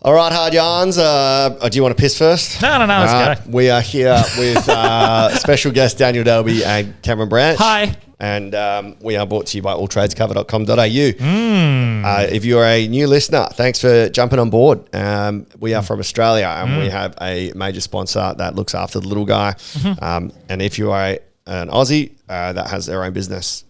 All right, hard yarns. Do you want to piss first? No, let's go. We are here with special guest Daniel Delby and Cameron Branch. Hi. And we are brought to you by alltradescover.com.au. If you're a new listener, thanks for jumping on board. We are from Australia and we have a major sponsor that looks after the little guy. And if you are an Aussie that has their own business,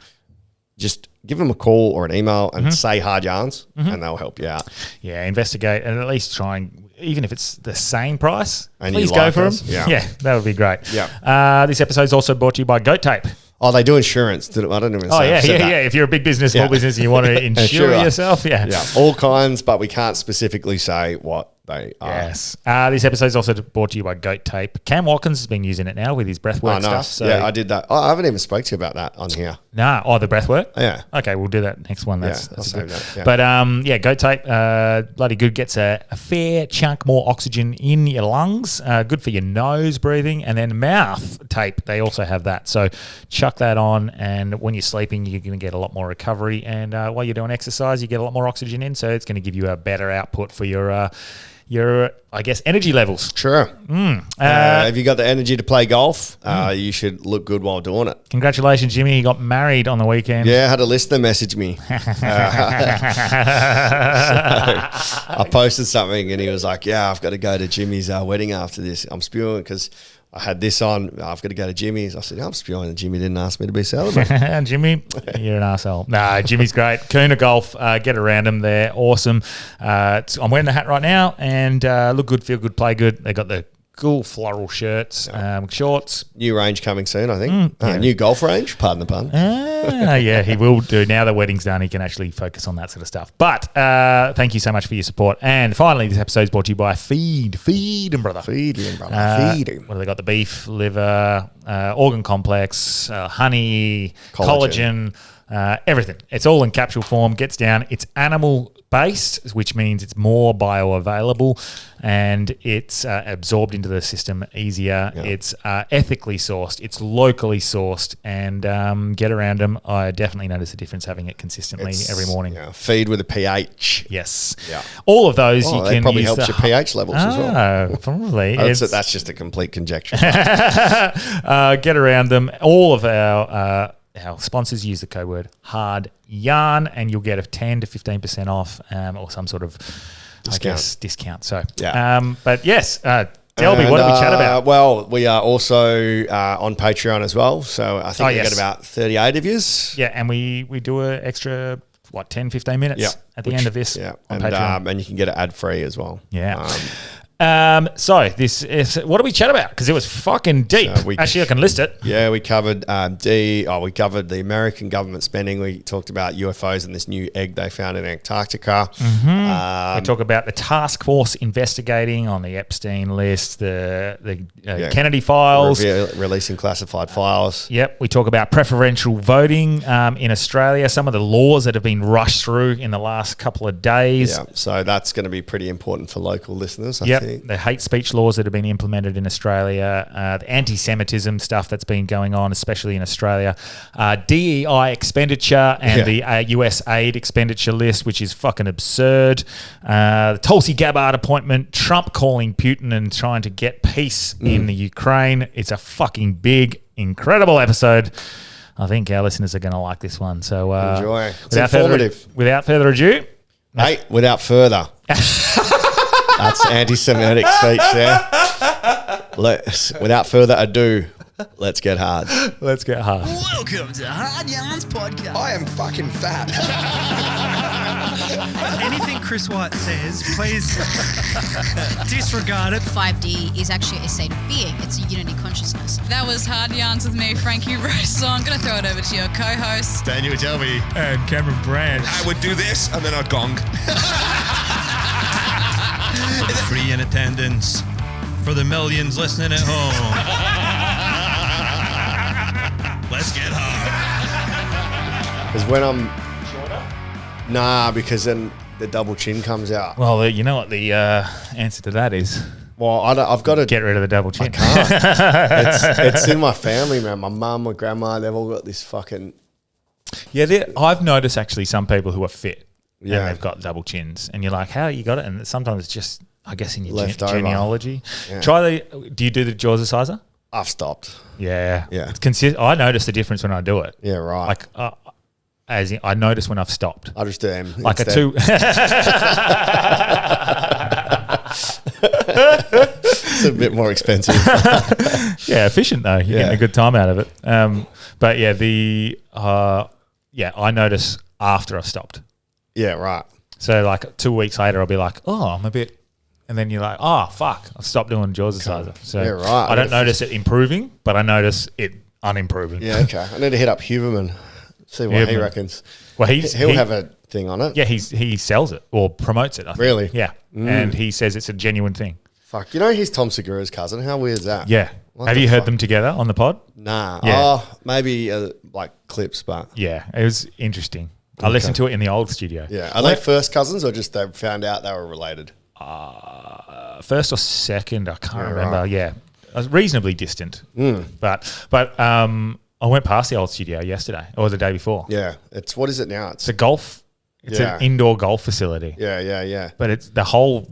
just give them a call or an email and say hard yarns and they'll help you out. Yeah, investigate and at least try and, even if it's the same price, and please you go like for us. them. Yeah, that would be great. Yeah. This episode is also brought to you by Goat Tape. Oh, they do insurance. I don't even say. Oh, yeah. If you're a big business, small business, and you want to insure yourself, yeah, all kinds, but we can't specifically say what they are. Yes. This episode is also brought to you by Goat Tape. Cam Watkins has been using it now with his breathwork stuff. So yeah, I did that. Oh, I haven't even spoke to you about that on here. Nah. Oh, the breathwork? Yeah. Okay, we'll do that next one. I'll save that. Yeah. But Goat Tape, bloody good. Gets a fair chunk more oxygen in your lungs. Good for your nose breathing. And then mouth tape, they also have that. So chuck that on, and when you're sleeping, you're going to get a lot more recovery. And while you're doing exercise, you get a lot more oxygen in. So it's going to give you a better output for your I guess, energy levels. Sure. If you got the energy to play golf, you should look good while doing it. Congratulations, Jimmy. You got married on the weekend. Yeah, I had a listener message me. So I posted something and he was like, yeah, I've got to go to Jimmy's wedding after this. I'm spewing because I had this on. I've got to go to Jimmy's. I said, I'm spewing, and Jimmy didn't ask me to be celebrated. Jimmy, you're an arsehole. No, Jimmy's great. Kuna Golf, get around them. They're awesome. I'm wearing the hat right now, and look good, feel good, play good. They got the cool floral shirts, shorts. New range coming soon, I think. New golf range, pardon the pun. Yeah, he will do. Now the wedding's done, he can actually focus on that sort of stuff. But thank you so much for your support. And finally, this episode is brought to you by Feed him, brother. Feed him, brother. Feed him. What have they got? The beef, liver, organ complex, honey, collagen, everything. It's all in capsule form, gets down. It's animal based, which means it's more bioavailable and it's absorbed into the system easier. Yeah. It's ethically sourced. It's locally sourced, and get around them. I definitely notice a difference having it consistently every morning. Yeah, feed with a pH. Yes. Yeah. All of those you can probably helps your pH levels as well. Probably. That's just a complete conjecture. Get around them. All of our sponsors use the code word hard yarn, and you'll get a 10 to 15% off or some sort of discount. So, but yes, Delby, what did we chat about? Well, we are also on Patreon as well. So I think we get about 38 of yous. Yeah, and we do an extra 10, 15 minutes at the end of this on Patreon. And you can get it ad free as well. Yeah. So this is, what did we chat about? Because it was fucking deep. Actually, I can list it. Yeah, we covered we covered the American government spending. We talked about UFOs and this new egg they found in Antarctica. We talk about the task force investigating on the Epstein list, the Kennedy files, releasing classified files. Yep. We talk about preferential voting in Australia. Some of the laws that have been rushed through in the last couple of days. Yeah. So that's going to be pretty important for local listeners. I think. The hate speech laws that have been implemented in Australia, the Antisemitism stuff that's been going on, especially in Australia, DEI expenditure and the USAID expenditure list, which is fucking absurd. The Tulsi Gabbard appointment, Trump calling Putin and trying to get peace in the Ukraine. It's a fucking big, incredible episode. I think our listeners are going to like this one. So enjoy. It's informative. Without further ado. Hey, without further. That's anti-Semitic speech there. Without further ado, let's get hard. Let's get hard. Welcome to Hard Yarns Podcast. I am fucking fat. Anything Chris White says, please disregard it. 5D is actually a state of being. It's a unity consciousness. That was Hard Yarns with me, Frankie Rose. So I'm going to throw it over to your co-host, Daniel Delby and Cameron Branch. I would do this and then I'd gong. Free in attendance for the millions listening at home. Let's get hard. Because when I'm shorter? Nah, because then the double chin comes out. Well, you know what the answer to that is? Well, I've got to get rid of the double chin. I can't. it's in my family, man. My mum, my grandma, they've all got this fucking... Yeah, I've noticed actually some people who are fit Yeah. and they've got double chins, and you're like, how you got it? And sometimes it's just, I guess, in your Left over. genealogy. Yeah. Do you do the Jawsizer? I've stopped. Yeah. Yeah. It's I notice the difference when I do it. Yeah, right. Like, as in, I notice when I've stopped. I just do them Like instead. a two. It's a bit more expensive. Yeah, efficient though. You're getting a good time out of it. But yeah, I notice after I've stopped. Yeah, right. So like 2 weeks later, I'll be like, oh, I'm a bit, and then you're like, oh fuck, I've stopped doing Jawsizer. So Yeah, right. I don't notice it improving, but I notice it unimproving. Yeah, okay. I need to hit up Huberman, see what he Huberman. reckons. Well, He'll have a thing on it. Yeah, he sells it or promotes it. I think. Really? Yeah, and he says it's a genuine thing. Fuck. You know he's Tom Segura's cousin. How weird is that? Yeah. What Have the you heard fuck? them together on the pod? Nah. Yeah. Oh, maybe like clips, but Yeah, it was interesting. I listened to it in the old studio. yeah. Are they first cousins or just they found out they were related? First or second, I can't remember. right. Yeah, I was reasonably distant. But I went past the old studio yesterday or the day before. Yeah. What is it now? It's It's a golf. It's Yeah. an indoor golf facility. yeah. But it's the whole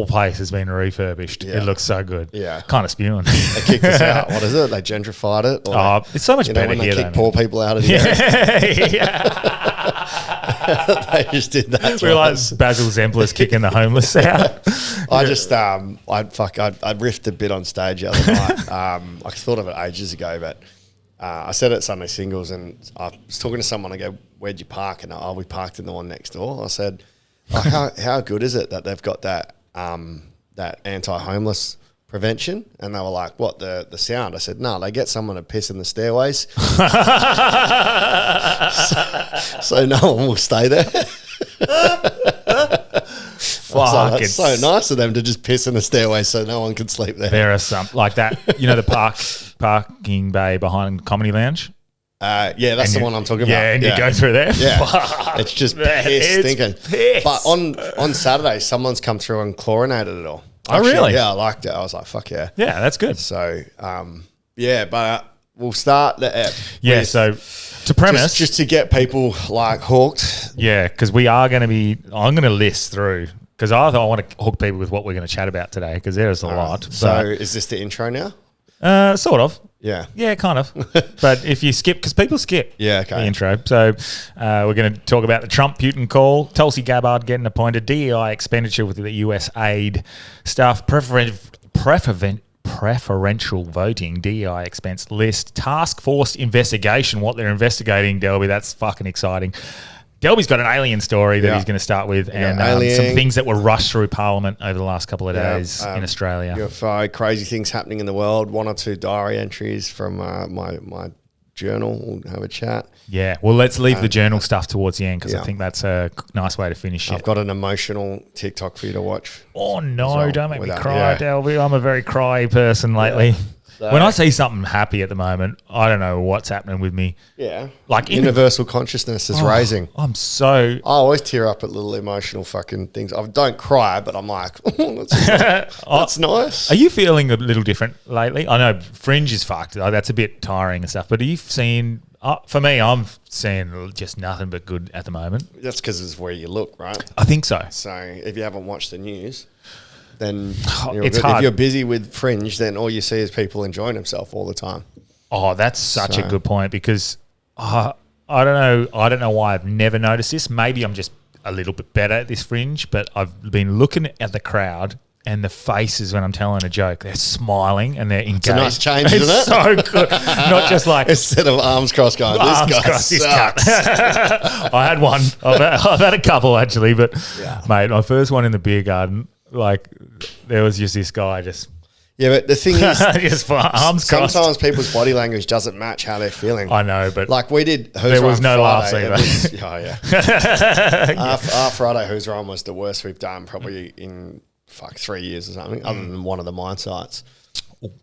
place has been refurbished. Yeah. It looks so good. Yeah. Kind of spewing. They kicked us out. What is it? They gentrified it? Or Oh, it's so much you know, better when they here. kick though, poor people out of the area, yeah. they just did that. We're like twice. Basil Zempilas kicking the homeless out. I just I riffed a bit on stage the other night. I thought of it ages ago, but I said it at Sunday Singles, and I was talking to someone. I go, "Where'd you park?" And we parked in the one next door. I said, how good is it that they've got that that anti-homeless prevention? And they were like, "What, the sound?" I said, "No, they get someone to piss in the stairways, so no one will stay there." Fuck, It's so nice of them to just piss in the stairway so no one can sleep there. There are some like that. You know the parking bay behind Comedy Lounge. Yeah, that's the one I'm talking about. Yeah, and you go through there. Yeah, Fuck, it's just man, piss it's stinking. piss. But on Saturday, someone's come through and chlorinated it all. Oh, really? Yeah, I liked it. I was like, fuck yeah. Yeah, that's good. So, yeah, but we'll start the ep. Yeah, with so to premise, just to get people like hooked. yeah, because we are going to be. I'm going to list through because I want to hook people with what we're going to chat about today because there's a lot. So, is this the intro now? Sort of. Yeah. Yeah, kind of. But if you skip, because people skip Yeah, okay. the intro. So we're going to talk about the Trump-Putin call, Tulsi Gabbard getting appointed, DEI expenditure with the USAID stuff, preferential voting, DEI expense list, task force investigation, what they're investigating, Delby. That's fucking exciting. Delby's got an alien story that Yeah. he's going to start with, and got alien. some things that were rushed through Parliament over the last couple of days in Australia. UFO, crazy things happening in the world. 1 or 2 diary entries from my journal. We'll have a chat. Yeah, well, let's leave the journal stuff towards the end because I yeah. think that's a nice way to finish I've it. got an emotional TikTok for you to watch. Oh, no, well don't make with me that, cry, yeah. Delby. I'm a very cry person lately. So- When I see something happy at the moment, I don't know what's happening with me. Yeah. Like universal consciousness is raising. I'm so... I always tear up at little emotional fucking things. I don't cry, but I'm like, that's nice. Are you feeling a little different lately? I know Fringe is fucked. That's a bit tiring and stuff. But are you seeing... for me, I'm seeing just nothing but good at the moment. That's because it's where you look, right? I think so. So if you haven't watched the news, then you're It's good. hard. If you're busy with Fringe, then all you see is people enjoying themselves all the time. Oh, that's such a So- good point because I don't know. I don't know why I've never noticed this. Maybe I'm just a little bit better at this Fringe, but I've been looking at the crowd and the faces when I'm telling a joke. They're smiling and they're engaged. It's a nice change, It's isn't it? so good. Not just like Instead of arms crossed going, this arms guy crossed, this sucks. cunt. I had one. I've had a couple actually, but Yeah. mate, my first one in the beer garden, like there was just this guy just Yeah, but the thing is, just arms crossed. sometimes people's body language doesn't match how they're feeling. I know, but Like we did Who's There was On no laughs Friday. either. Oh, yeah. Our Friday Who's On was the worst we've done probably in 3 years or something, other than one of the mine sites.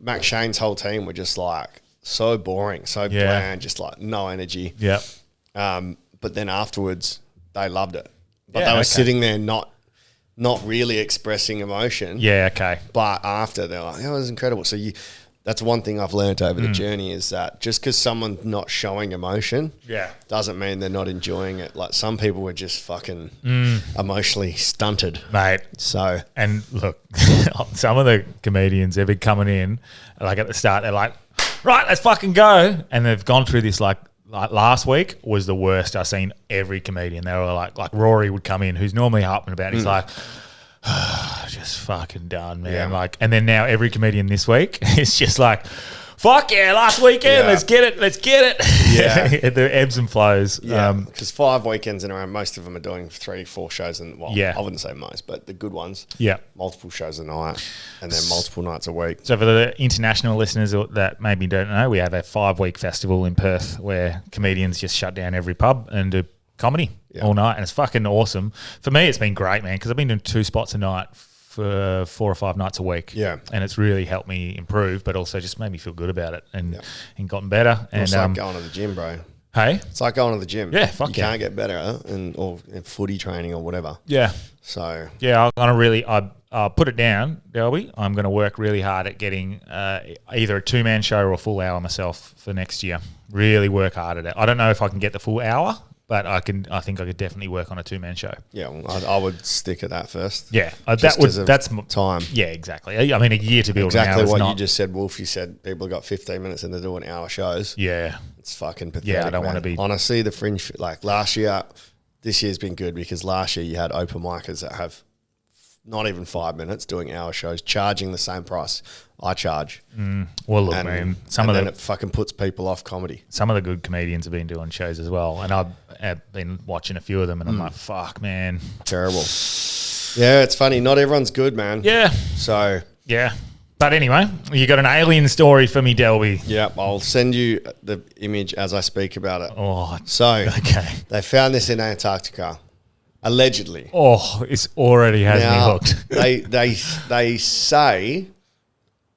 Max Shane's whole team were just like so boring, so bland, just like no energy. yeah. But then afterwards, they loved it. But Yeah, they were okay. sitting there not really expressing emotion. Yeah, okay. But after they're like, "That was incredible." So that's one thing I've learned over the journey is that just because someone's not showing emotion doesn't mean they're not enjoying it. Like some people were just fucking emotionally stunted. Mate. So, and look, some of the comedians, they've been coming in, like at the start, they're like, right, let's fucking go. And they've gone through this like last week was the worst I've seen every comedian. They were like Rory would come in, who's normally up and about. He's like, just fucking done, man. Yeah. Like, and then now every comedian this week is just like, fuck yeah, last weekend, let's get it. Yeah. The ebbs and flows. yeah, because 5 weekends in a row, most of them are doing 3-4 shows. I wouldn't say most, but the good ones. Yeah. Multiple shows a night and then multiple nights a week. So for the international listeners that maybe don't know, we have a 5-week festival in Perth where comedians just shut down every pub and do comedy all night, and it's fucking awesome. For me, it's been great, man, because I've been doing 2 spots a night for 4 or 5 nights a week. Yeah. And it's really helped me improve, but also just made me feel good about it and gotten better. And It's like going to the gym, bro. hey? It's like going to the gym. Yeah, fuck you yeah. can't get better or in footy training or whatever. Yeah. So Yeah, I'm going to really I put it down, Delby. I'm going to work really hard at getting either a 2-man show or a full hour myself for next year. Really work hard at it. I don't know if I can get the full hour, but I think I could definitely work on a 2-man show. yeah, I would stick at that first. Yeah, Just 'cause of that's time. Yeah, exactly. I mean, a year to build Exactly an hour is what not, you just said, Wolf. You said people got 15 minutes and they're doing hour shows. Yeah, It's fucking pathetic. Yeah, I don't man. wanna be- Honestly, the fringe, like last year, this year's been good because last year you had open micers that have not even 5 minutes doing hour shows, charging the same price I charge. well, look, And, man, and then it fucking puts people off comedy. some of the good comedians have been doing shows as well, and I've been watching a few of them, and I'm like, fuck, man. Terrible. Yeah, it's funny. Not everyone's good, man. Yeah, So, yeah. But anyway, you got an alien story for me, Delby. yeah, I'll send you the image as I speak about it. Oh, So, okay. they found this in Antarctica, allegedly. Oh, it's already has me Now, hooked. they say,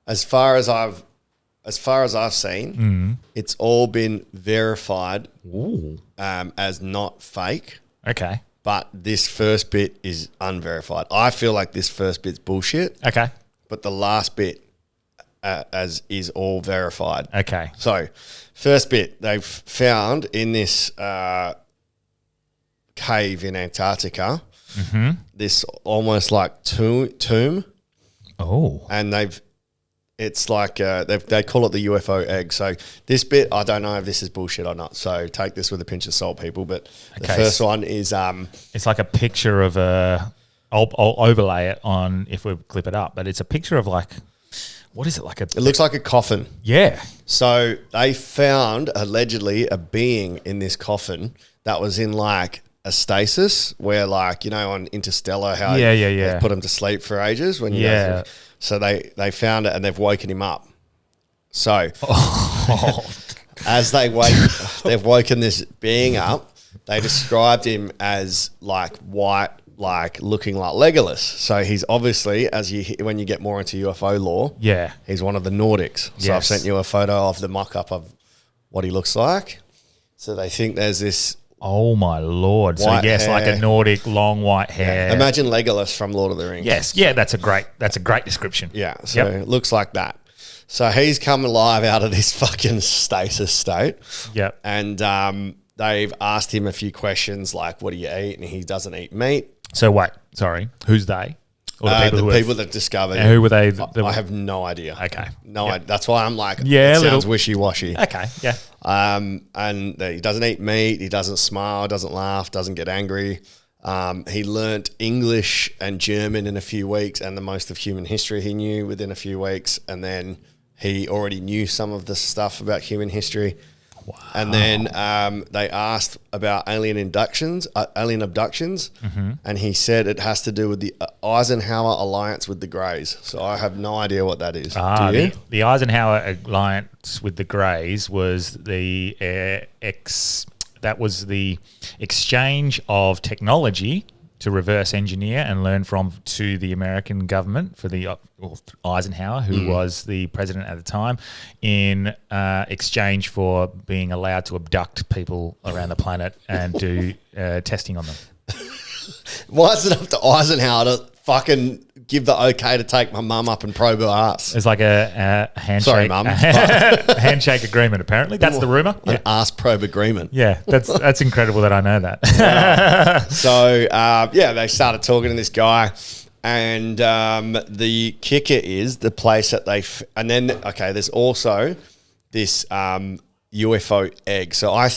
as far as I've seen, it's all been verified as not fake. Okay. But this first bit is unverified. I feel like this first bit's bullshit, Okay. but the last bit as is all verified. Okay. So, first bit they've found in this cave in Antarctica, this almost like tomb, Oh. and it's like they call it the UFO egg. So this bit, I don't know if this is bullshit or not. So take this with a pinch of salt, people. But the Okay, first one is It's like a picture of I'll overlay it on if we clip it up, but it's a picture of like, what is it like it looks like a coffin. Yeah. So they found allegedly a being in this coffin that was in like a stasis, where like, you know, on Interstellar, how Yeah. they put him to sleep for ages when you Yeah. go through. So they found it and they've woken him up. So as they've woken this being up, they described him as like white, like looking like Legolas. So he's obviously, when you get more into UFO lore, Yeah. he's one of the Nordics. So I've Yes. sent you a photo of the mock-up of what he looks like. So they think there's this. Oh my Lord. So White yes, like hair. a Nordic long white hair. Imagine Legolas from Lord of the Rings. Yes. Yeah, that's a great description. Yeah, so Yep. it looks like that. So he's come alive out of this fucking stasis state. Yep. And they've asked him a few questions like, what do you eat? And he doesn't eat meat. So wait, sorry. Who's they? Or The people that discovered And him. who were they? I have no idea. Okay. No Yep. idea. That's why I'm like, Yeah, it a little- sounds wishy-washy. Okay. Yeah. And he doesn't eat meat. He doesn't smile, doesn't laugh, doesn't get angry. He learnt English and German in a few weeks, and the most of human history he knew within a few weeks. And then he already knew some of the stuff about human history. Wow. And then they asked about alien abductions, and he said it has to do with the Eisenhower alliance with the Greys. So I have no idea what that is. Do you? The Eisenhower alliance with the Greys was the that was the exchange of technology to reverse engineer and learn from to the American government for the Eisenhower, who was the president at the time, in exchange for being allowed to abduct people around the planet and do testing on them. Why is it up to Eisenhower to fucking give the okay to take my mum up and probe her ass. It's like a handshake. Sorry, Mum. a handshake agreement, apparently. That's the rumor. An ass probe agreement. Yeah, that's incredible that I know that. So, they started talking to this guy. And the kicker is the place that there's also this UFO egg. So I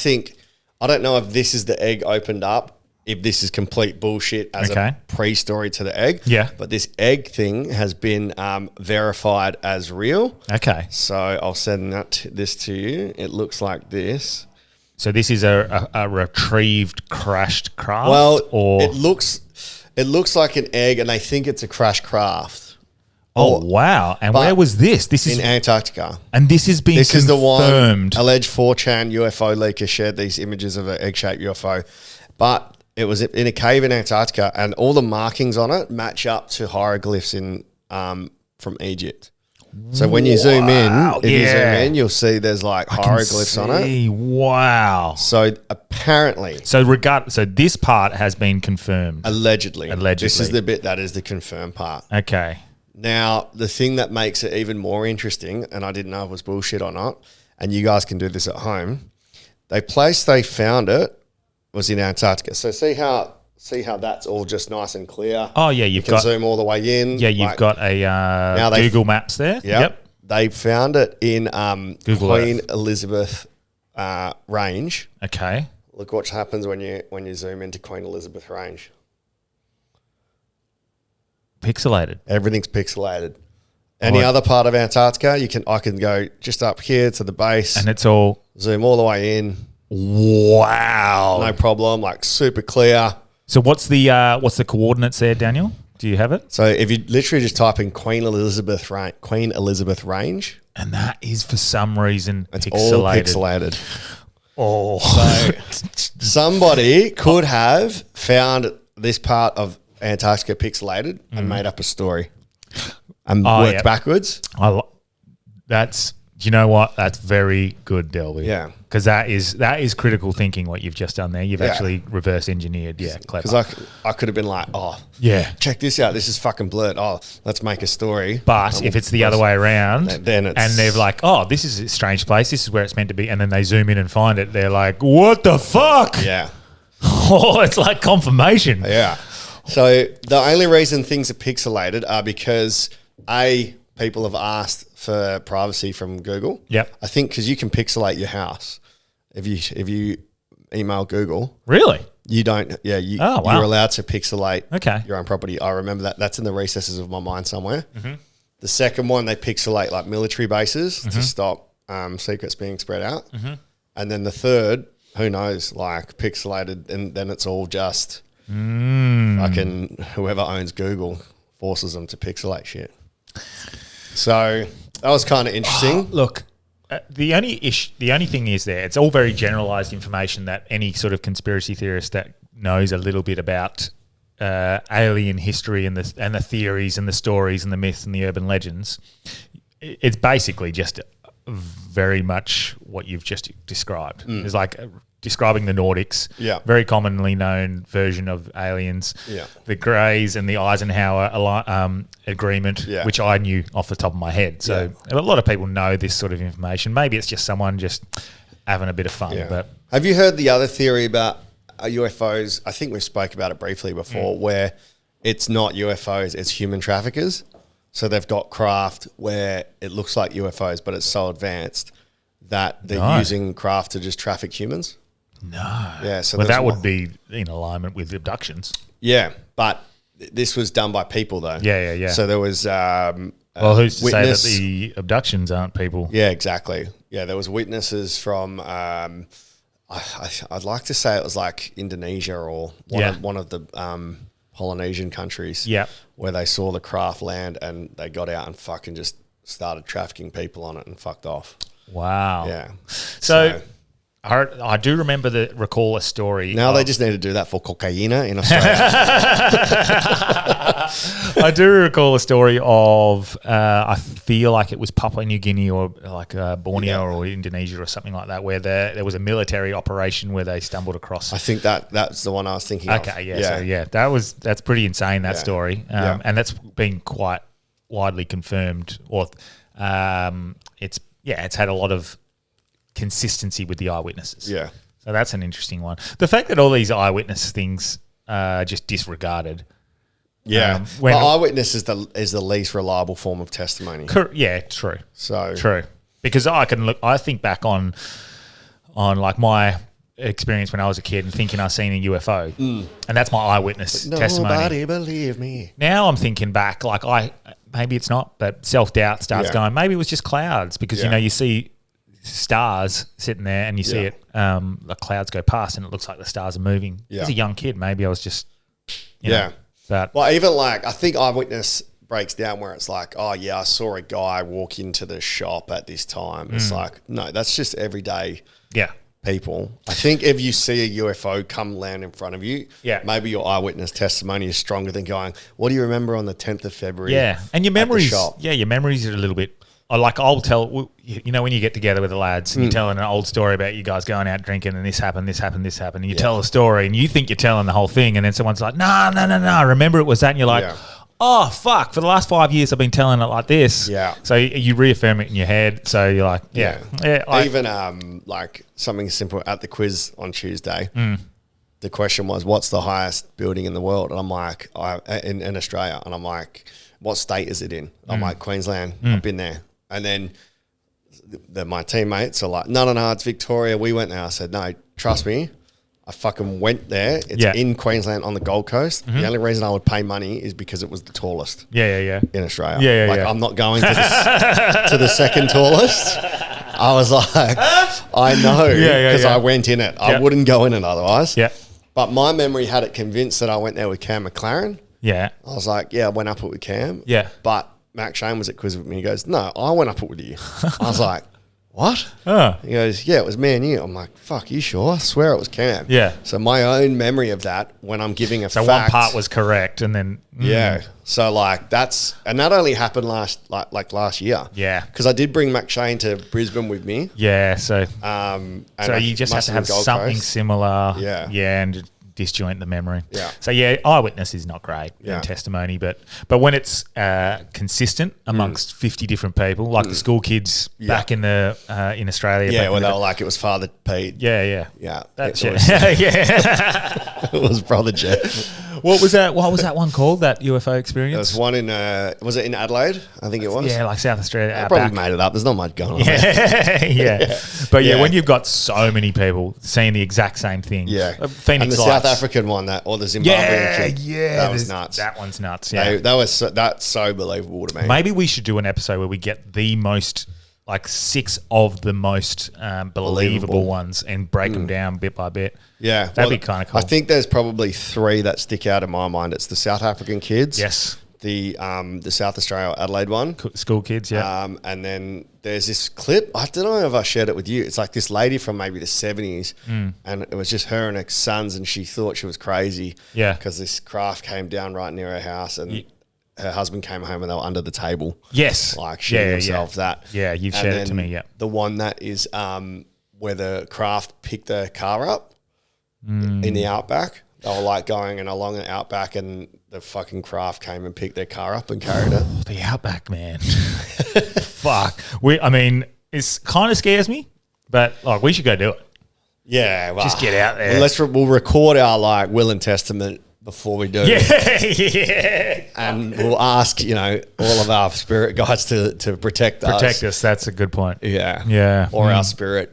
don't know if this is the egg opened up, if this is complete bullshit as a pre-story to the egg. Yeah. But this egg thing has been verified as real. Okay. So I'll send this to you. It looks like this. So this is a retrieved crashed craft? Well, or it looks like an egg, and they think it's a crashed craft. Oh, wow. And where was this? This is in Antarctica. And this is being confirmed. This is the one alleged 4chan UFO leaker shared these images of an egg-shaped UFO. But it was in a cave in Antarctica, and all the markings on it match up to hieroglyphs from Egypt. So when you zoom in, you'll see there's like hieroglyphs on it. Wow. So apparently. So this part has been confirmed. Allegedly. This is the bit that is the confirmed part. Okay. Now, the thing that makes it even more interesting, and I didn't know if it was bullshit or not, and you guys can do this at home, the place they found it was in Antarctica. So see how that's all just nice and clear. Oh yeah, you can zoom all the way in. Yeah, you've got a Google Maps there. Yep. They found it in Queen Earth. Elizabeth Range. Okay. Look what happens when you zoom into Queen Elizabeth Range. Pixelated. Everything's pixelated. Any other part of Antarctica, I can go just up here to the base, and it's all zoom all the way in. Wow. No problem, like super clear. So what's the coordinates there, Daniel? Do you have it? So if you literally just type in Queen Elizabeth Range, and that is for some reason it's pixelated. all pixelated. Oh, so somebody could have found this part of Antarctica pixelated and made up a story and worked backwards. You know what? That's very good, Delby. Yeah. Because that is critical thinking, what you've just done there. You've actually reverse engineered. Yeah, clever. Because I could have been like, check this out. This is fucking blurred. Oh, let's make a story. But if it's the other way around, then it's... and they're like, oh, this is a strange place. This is where it's meant to be. And then they zoom in and find it. They're like, what the fuck? Yeah. Oh, it's like confirmation. Yeah. So the only reason things are pixelated are because, people have asked for privacy from Google. Yep. I think because you can pixelate your house if you email Google. Really? You don't. Yeah. You're allowed to pixelate your own property. I remember that. That's in the recesses of my mind somewhere. Mm-hmm. The second one, they pixelate like military bases to stop secrets being spread out. Mm-hmm. And then the third, who knows, like pixelated, and then it's all just fucking whoever owns Google forces them to pixelate shit. So that was kind of interesting. Look, the only thing is it's all very generalized information that any sort of conspiracy theorist that knows a little bit about alien history and the theories and the stories and the myths and the urban legends, it's basically just very much what you've just described. It's like describing the Nordics, very commonly known version of aliens, the Greys and the Eisenhower agreement, which I knew off the top of my head. So a lot of people know this sort of information. Maybe it's just someone just having a bit of fun. But have you heard the other theory about UFOs? I think we spoke about it briefly before, where it's not UFOs, it's human traffickers. So they've got craft where it looks like UFOs, but it's so advanced that they're using craft to just traffic humans. No. Yeah. So that would be in alignment with abductions. Yeah, but this was done by people though. Yeah. So there was who's to say that the abductions aren't people? Yeah, exactly. Yeah, there was witnesses from I'd like to say it was like Indonesia or one of the Polynesian countries. Yeah. Where they saw the craft land and they got out and fucking just started trafficking people on it and fucked off. Wow. Yeah. So I do recall a story. Now they just need to do that for cocaina in Australia. I do recall a story of, I feel like it was Papua New Guinea or like Borneo or Indonesia or something like that, where there was a military operation where they stumbled across. I think that's the one I was thinking of. Okay, yeah. So that's pretty insane, that story. And that's been quite widely confirmed, or it's had a lot of consistency with the eyewitnesses. Yeah. So that's an interesting one. The fact that all these eyewitness things are just disregarded. Yeah. When eyewitness is the least reliable form of testimony. Yeah, true. So true. Because I think back on like my experience when I was a kid and thinking I seen a UFO, and that's my eyewitness testimony. Nobody believe me. Now I'm thinking back, like maybe it's not, but self-doubt starts going, maybe it was just clouds, because you see stars sitting there and you see it, the clouds go past and it looks like the stars are moving. As a young kid, maybe I was just, you know, but well, even like, I think eyewitness breaks down where it's like, oh yeah, I saw a guy walk into the shop at this time. It's like, no, that's just everyday people. I think if you see a UFO come land in front of you, maybe your eyewitness testimony is stronger than going, what do you remember on the 10th of February? Yeah, and your memories, your memories are a little bit, like I'll tell, you know, when you get together with the lads and you're telling an old story about you guys going out drinking and this happened, and you tell a story and you think you're telling the whole thing, and then someone's like, no, remember it was that, and you're like, oh, fuck, for the last 5 years I've been telling it like this. Yeah. So you reaffirm it in your head. So you're like, even like something simple at the quiz on Tuesday, the question was, what's the highest building in the world? And I'm like, in Australia. And I'm like, what state is it in? I'm like, Queensland. I've been there. And then my teammates are like, no, it's Victoria. We went there. I said, no, trust me. I fucking went there. It's in Queensland on the Gold Coast. The only reason I would pay money is because it was the tallest. In Australia. I'm not going to the second tallest. I was like, I know because I went in it. I wouldn't go in it otherwise. But my memory had it convinced that I went there with Cam McLaren. I was like, I went up it with Cam. But Mac Shane was at quiz with me. He goes, no, I went up it with you. I was like, what? He goes, it was me and you. I'm like, fuck, you sure? I swear it was Cam. So my own memory of that when I'm giving a fact. So one part was correct and then. So like and that only happened last year. Because I did bring Mac Shane to Brisbane with me. So you just have to have something similar. And disjoint the memory. So eyewitness is not great in testimony, but when it's consistent amongst 50 different people, like the school kids back in the in Australia. Where they were like, it was Father Pete. That's it was Brother Jeff. What was that one called, that UFO experience? There was one in was it in Adelaide? I think it was. Like South Australia. I probably made it up. There's not much going on there. But when you've got so many people saying the exact same thing. Phoenix and the Lights. South African one, or the Zimbabwean kid. That was nuts. That one's nuts. That's so believable to me. Maybe we should do an episode where we get the most, like 6 of the most believable ones and break them down bit by bit. That'd be kind of cool. I think there's probably 3 that stick out in my mind. It's the South African kids. The South Australia Adelaide one. School kids, and then there's this clip. I don't know if I shared it with you. It's like this lady from maybe the 70s, and it was just her and her sons, and she thought she was crazy. Because this craft came down right near her house, and her husband came home and they were under the table. Like shooting themselves. You've shared it to me, The one that is where the craft picked the car up in the outback. They were like going along the outback, and the fucking craft came and picked their car up and carried it. The outback, man. Fuck. It kind of scares me, but like we should go do it. Just get out there. We'll record our like will and testament before we do. And we'll ask, all of our spirit guides to protect us. Protect us. That's a good point. Or our spirit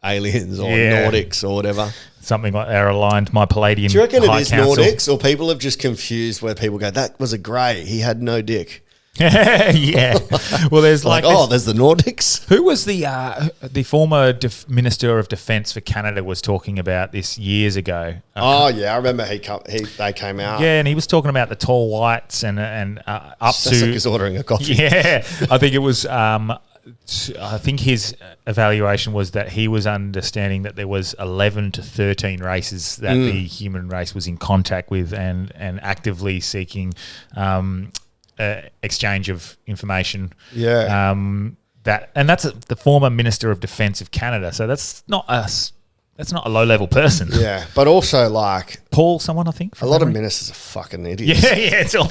aliens or Nordics or whatever. Something like they're aligned. My Palladian. Do you reckon it is Council. Nordics, or people have just confused where people go, that was a grey, he had no dick? Well, there's there's the Nordics. Who was the former Minister of Defence for Canada was talking about this years ago? I remember they came out. And he was talking about the tall whites and up to. Like he's ordering a coffee. I think it was I think his evaluation was that he was understanding that there was 11 to 13 races that the human race was in contact with and actively seeking exchange of information. Yeah. That's the former Minister of Defence of Canada. So that's not us. That's not a low-level person. Yeah, but also like Paul, someone I think. a lot of ministers are fucking idiots. Yeah, it's all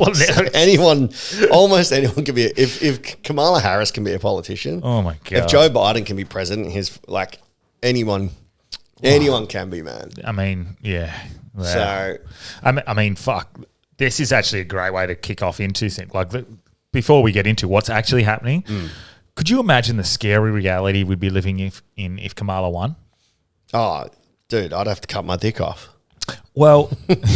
Almost anyone can be. If Kamala Harris can be a politician, Oh my god! if Joe Biden can be president, anyone can be, man. I mean, yeah. Wow. So I mean, fuck. This is actually a great way to kick off into things. Like before we get into what's actually happening, could you imagine the scary reality we'd be living if Kamala won? oh, dude, I'd have to cut my dick off. Well,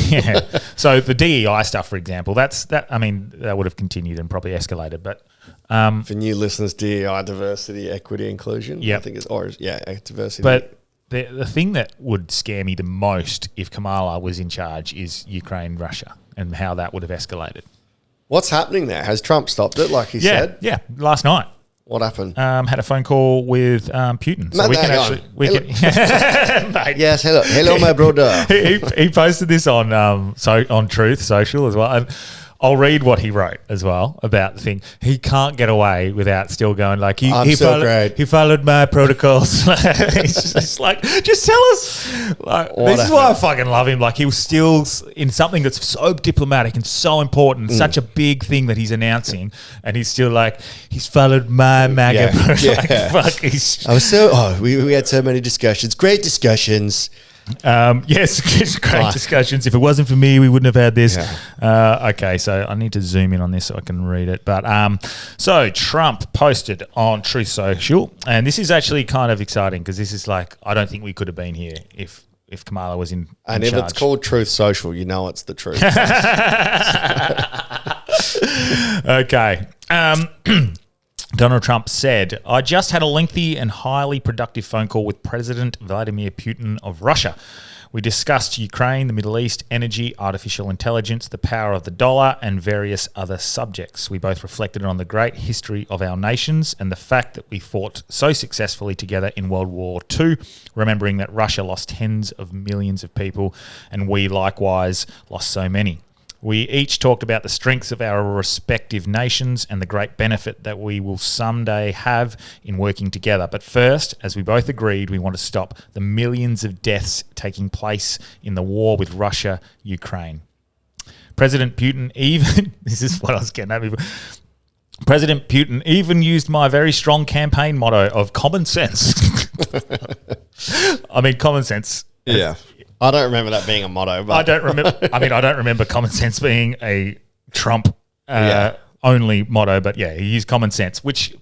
yeah. So the DEI stuff, for example, that would have continued and probably escalated. But For new listeners, DEI, diversity, equity, inclusion. Yep. I think it's diversity. But the thing that would scare me the most if Kamala was in charge is Ukraine, Russia, and how that would have escalated. What's happening there? Has Trump stopped it, like he said? Yeah, last night. What happened? Had a phone call with Putin. So Mate, Yes, hello, my brother. he posted this on Truth Social as well. And I'll read what he wrote as well about the thing. He can't get away without still going like he followed my protocols. He's just like, just tell us. Like, this is why I fucking love him. Like he was still in something that's so diplomatic and so important, such a big thing that he's announcing, and he's still like, he's followed my MAGA. Yeah. Like, fuck. We had so many discussions, great discussions. Yes, it's great discussions. If it wasn't for me, we wouldn't have had this. Yeah. Okay, so I need to zoom in on this so I can read it. But so Trump posted on Truth Social, and this is actually kind of exciting because this is like, I don't think we could have been here if Kamala was in And in if charge. it's called Truth Social, you know it's the truth. Okay. Donald Trump said, I just had a lengthy and highly productive phone call with President Vladimir Putin of Russia. We discussed Ukraine, the Middle East, energy, artificial intelligence, the power of the dollar, and various other subjects. We both reflected on the great history of our nations and the fact that we fought so successfully together in World War II, remembering that Russia lost tens of millions of people and we likewise lost so many. We each talked about the strengths of our respective nations and the great benefit that we will someday have in working together. But first, as we both agreed, we want to stop the millions of deaths taking place in the war with Russia, Ukraine. President Putin even, this is what I was getting at before. President Putin even used my very strong campaign motto of common sense. I mean, common sense. Yeah. I don't remember that being a motto. But I don't remember common sense being a Trump only motto, but yeah, he used common sense, which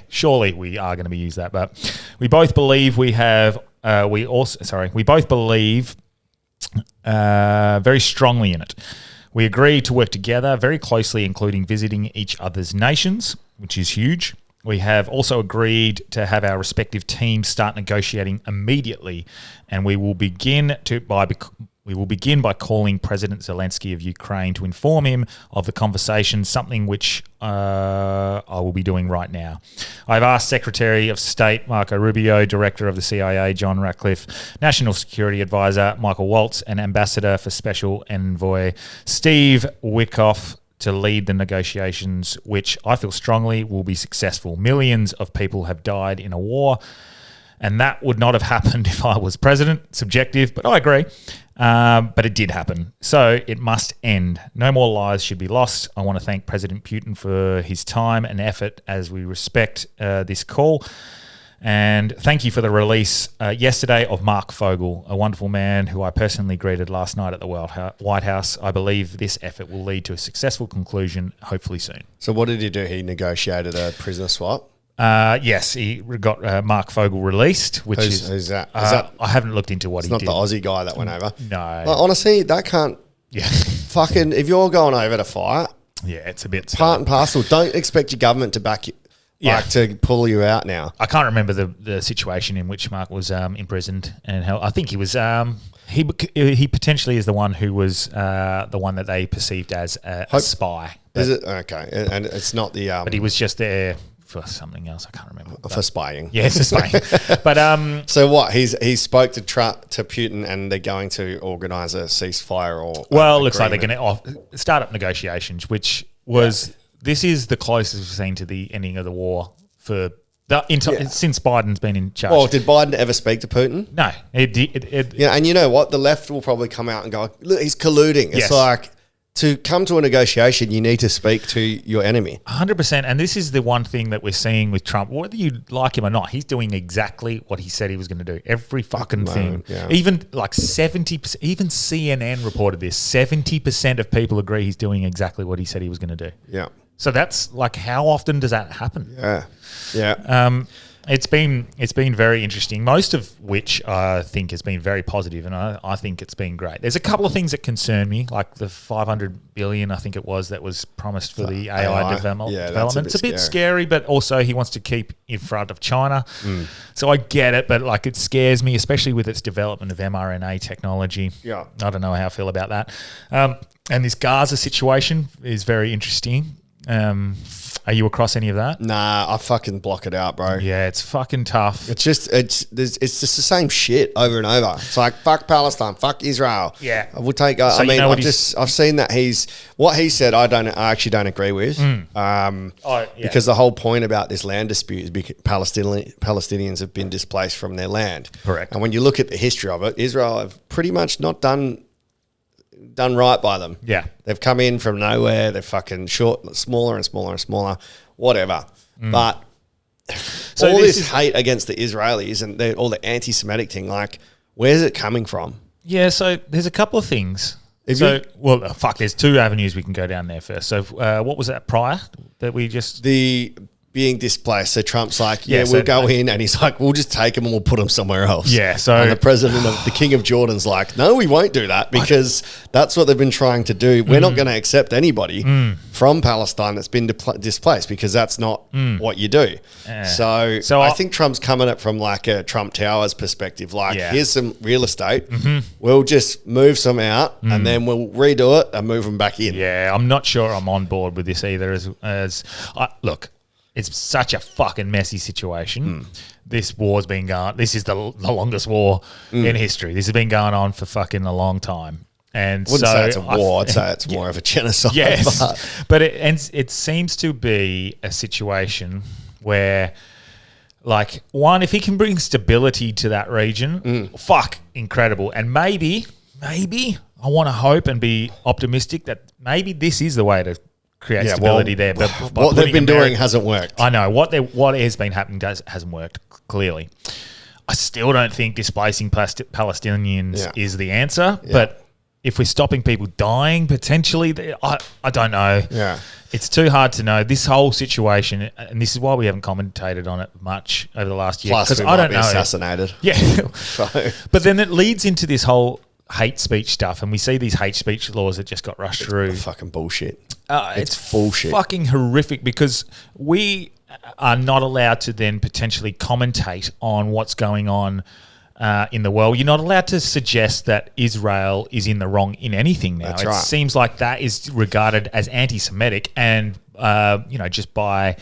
surely we are going to be used that. But we both believe we both believe very strongly in it. We agree to work together very closely, including visiting each other's nations, which is huge. We have also agreed to have our respective teams start negotiating immediately, and we will begin by calling President Zelensky of Ukraine to inform him of the conversation, something which I will be doing right now. I've asked Secretary of State Marco Rubio, Director of the CIA John Ratcliffe, National Security Advisor Michael Waltz, and Ambassador for Special Envoy Steve Witkoff to lead the negotiations, which I feel strongly will be successful. Millions of people have died in a war, and that would not have happened if I was president. Subjective, but I agree. But it did happen. So it must end. No more lives should be lost. I want to thank President Putin for his time and effort as we respect this call. And thank you for the release yesterday of Mark Fogel, a wonderful man who I personally greeted last night at the White House. I believe this effort will lead to a successful conclusion, hopefully soon. So what did he do? He negotiated a prisoner swap? Yes, he got Mark Fogel released, which who's that? I haven't looked into what he did. It's not the Aussie guy that went over? No. Like, honestly, that can't... Yeah. Fucking... If you're going over to fight... Yeah, it's a bit... Part and parcel. Don't expect your government to back you. Like to pull you out now. I can't remember the situation in which Mark was imprisoned and how. I think he was. He potentially is the one who was the one that they perceived as a spy. Is it okay? And it's not the. But he was just there for something else. I can't remember. For spying. Yeah, for spying. But so what? He spoke to Putin, and they're going to organise a ceasefire or looks like they're going to start up negotiations, which was this is the closest we've seen to the ending of the war for since Biden's been in charge. Well, did Biden ever speak to Putin? No. And you know what? The left will probably come out and go, look, he's colluding. It's Yes. like, to come to a negotiation, you need to speak to your enemy. 100%. And this is the one thing that we're seeing with Trump. Whether you like him or not, he's doing exactly what he said he was going to do. Every fucking thing. Yeah. Even like 70%, even CNN reported this. 70% of people agree he's doing exactly what he said he was going to do. Yeah. So that's like, how often does that happen? Yeah. Yeah. It's been very interesting, most of which I think has been very positive, and I think it's been great. There's a couple of things that concern me, like the $500 billion, I think it was, that was promised for the AI development. It's a bit scary, but also he wants to keep in front of China. So I get it, but like it scares me, especially with its development of mRNA technology. Yeah. I don't know how I feel about that. And this Gaza situation is very interesting. Are you across any of that? Nah, I fucking block it out, bro. Yeah, it's fucking tough. It's just the same shit over and over. It's like, fuck Palestine, fuck Israel. Yeah. I would take. So I mean, you know I've seen that what he said. I actually don't agree with. Because the whole point about this land dispute is because Palestinians have been displaced from their land. Correct. And when you look at the history of it, Israel have pretty much not done right by them. Yeah. They've come in from nowhere. They're fucking smaller and smaller and smaller, whatever. But So all this this hate against the Israelis and all the anti-Semitic thing, like, where's it coming from? Yeah, so there's a couple of things. There's two avenues we can go down there first. So what was that prior that we just... The being displaced. So Trump's like, Yeah, we'll go in, and he's like, we'll just take them and we'll put them somewhere else. Yeah, so... And the king of Jordan's like, no, we won't do that, because that's what they've been trying to do. We're not going to accept anybody from Palestine that's been displaced, because that's not what you do. So I think Trump's coming at it from like a Trump Towers perspective. Like, here's some real estate. We'll just move some out and then we'll redo it and move them back in. Yeah, I'm not sure I'm on board with this either. Look, it's such a fucking messy situation. This war's been going. This is the longest war in history. This has been going on for fucking a long time. And Wouldn't say it's a war. I'd say it's more of a genocide. Yes, but it seems to be a situation where, like, one, if he can bring stability to that region, incredible. And maybe I want to hope and be optimistic that maybe this is the way to create stability there. But what they've been doing hasn't worked. I know what has been happening hasn't worked, clearly. I still don't think displacing Palestinians is the answer, but if we're stopping people dying potentially, I don't know. Yeah, it's too hard to know. This whole situation, and this is why we haven't commentated on it much over the last year. Plus, we might be assassinated. Yeah, but then it leads into this whole hate speech stuff, and we see these hate speech laws that just got rushed through. Fucking bullshit. It's bullshit. Fucking horrific, because we are not allowed to then potentially commentate on what's going on in the world. You're not allowed to suggest that Israel is in the wrong in anything now. That's it right. seems like that is regarded as anti-Semitic, and just by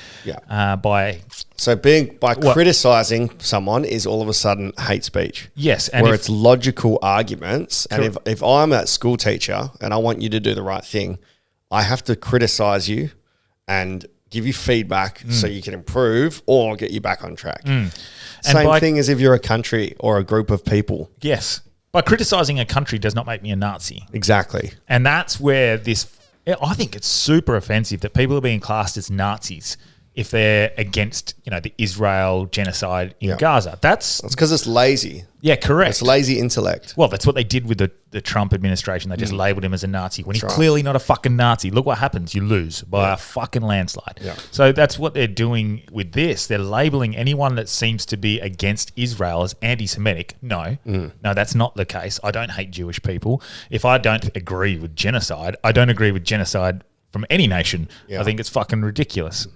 So criticising someone is all of a sudden hate speech. Yes, and where it's logical arguments. And if I'm a school teacher and I want you to do the right thing, I have to criticise you and give you feedback so you can improve or get you back on track. Same thing as if you're a country or a group of people. Yes. By criticising a country does not make me a Nazi. Exactly. And that's where I think it's super offensive that people are being classed as Nazis if they're against, the Israel genocide in Gaza. That's because it's lazy. Yeah, correct. It's lazy intellect. Well, that's what they did with the Trump administration. They just labelled him as a Nazi when he's clearly not a fucking Nazi. Look what happens. You lose by a fucking landslide. Yeah. So that's what they're doing with this. They're labelling anyone that seems to be against Israel as anti-Semitic. No, that's not the case. I don't hate Jewish people. If I don't agree with genocide, I don't agree with genocide from any nation. I think it's fucking ridiculous.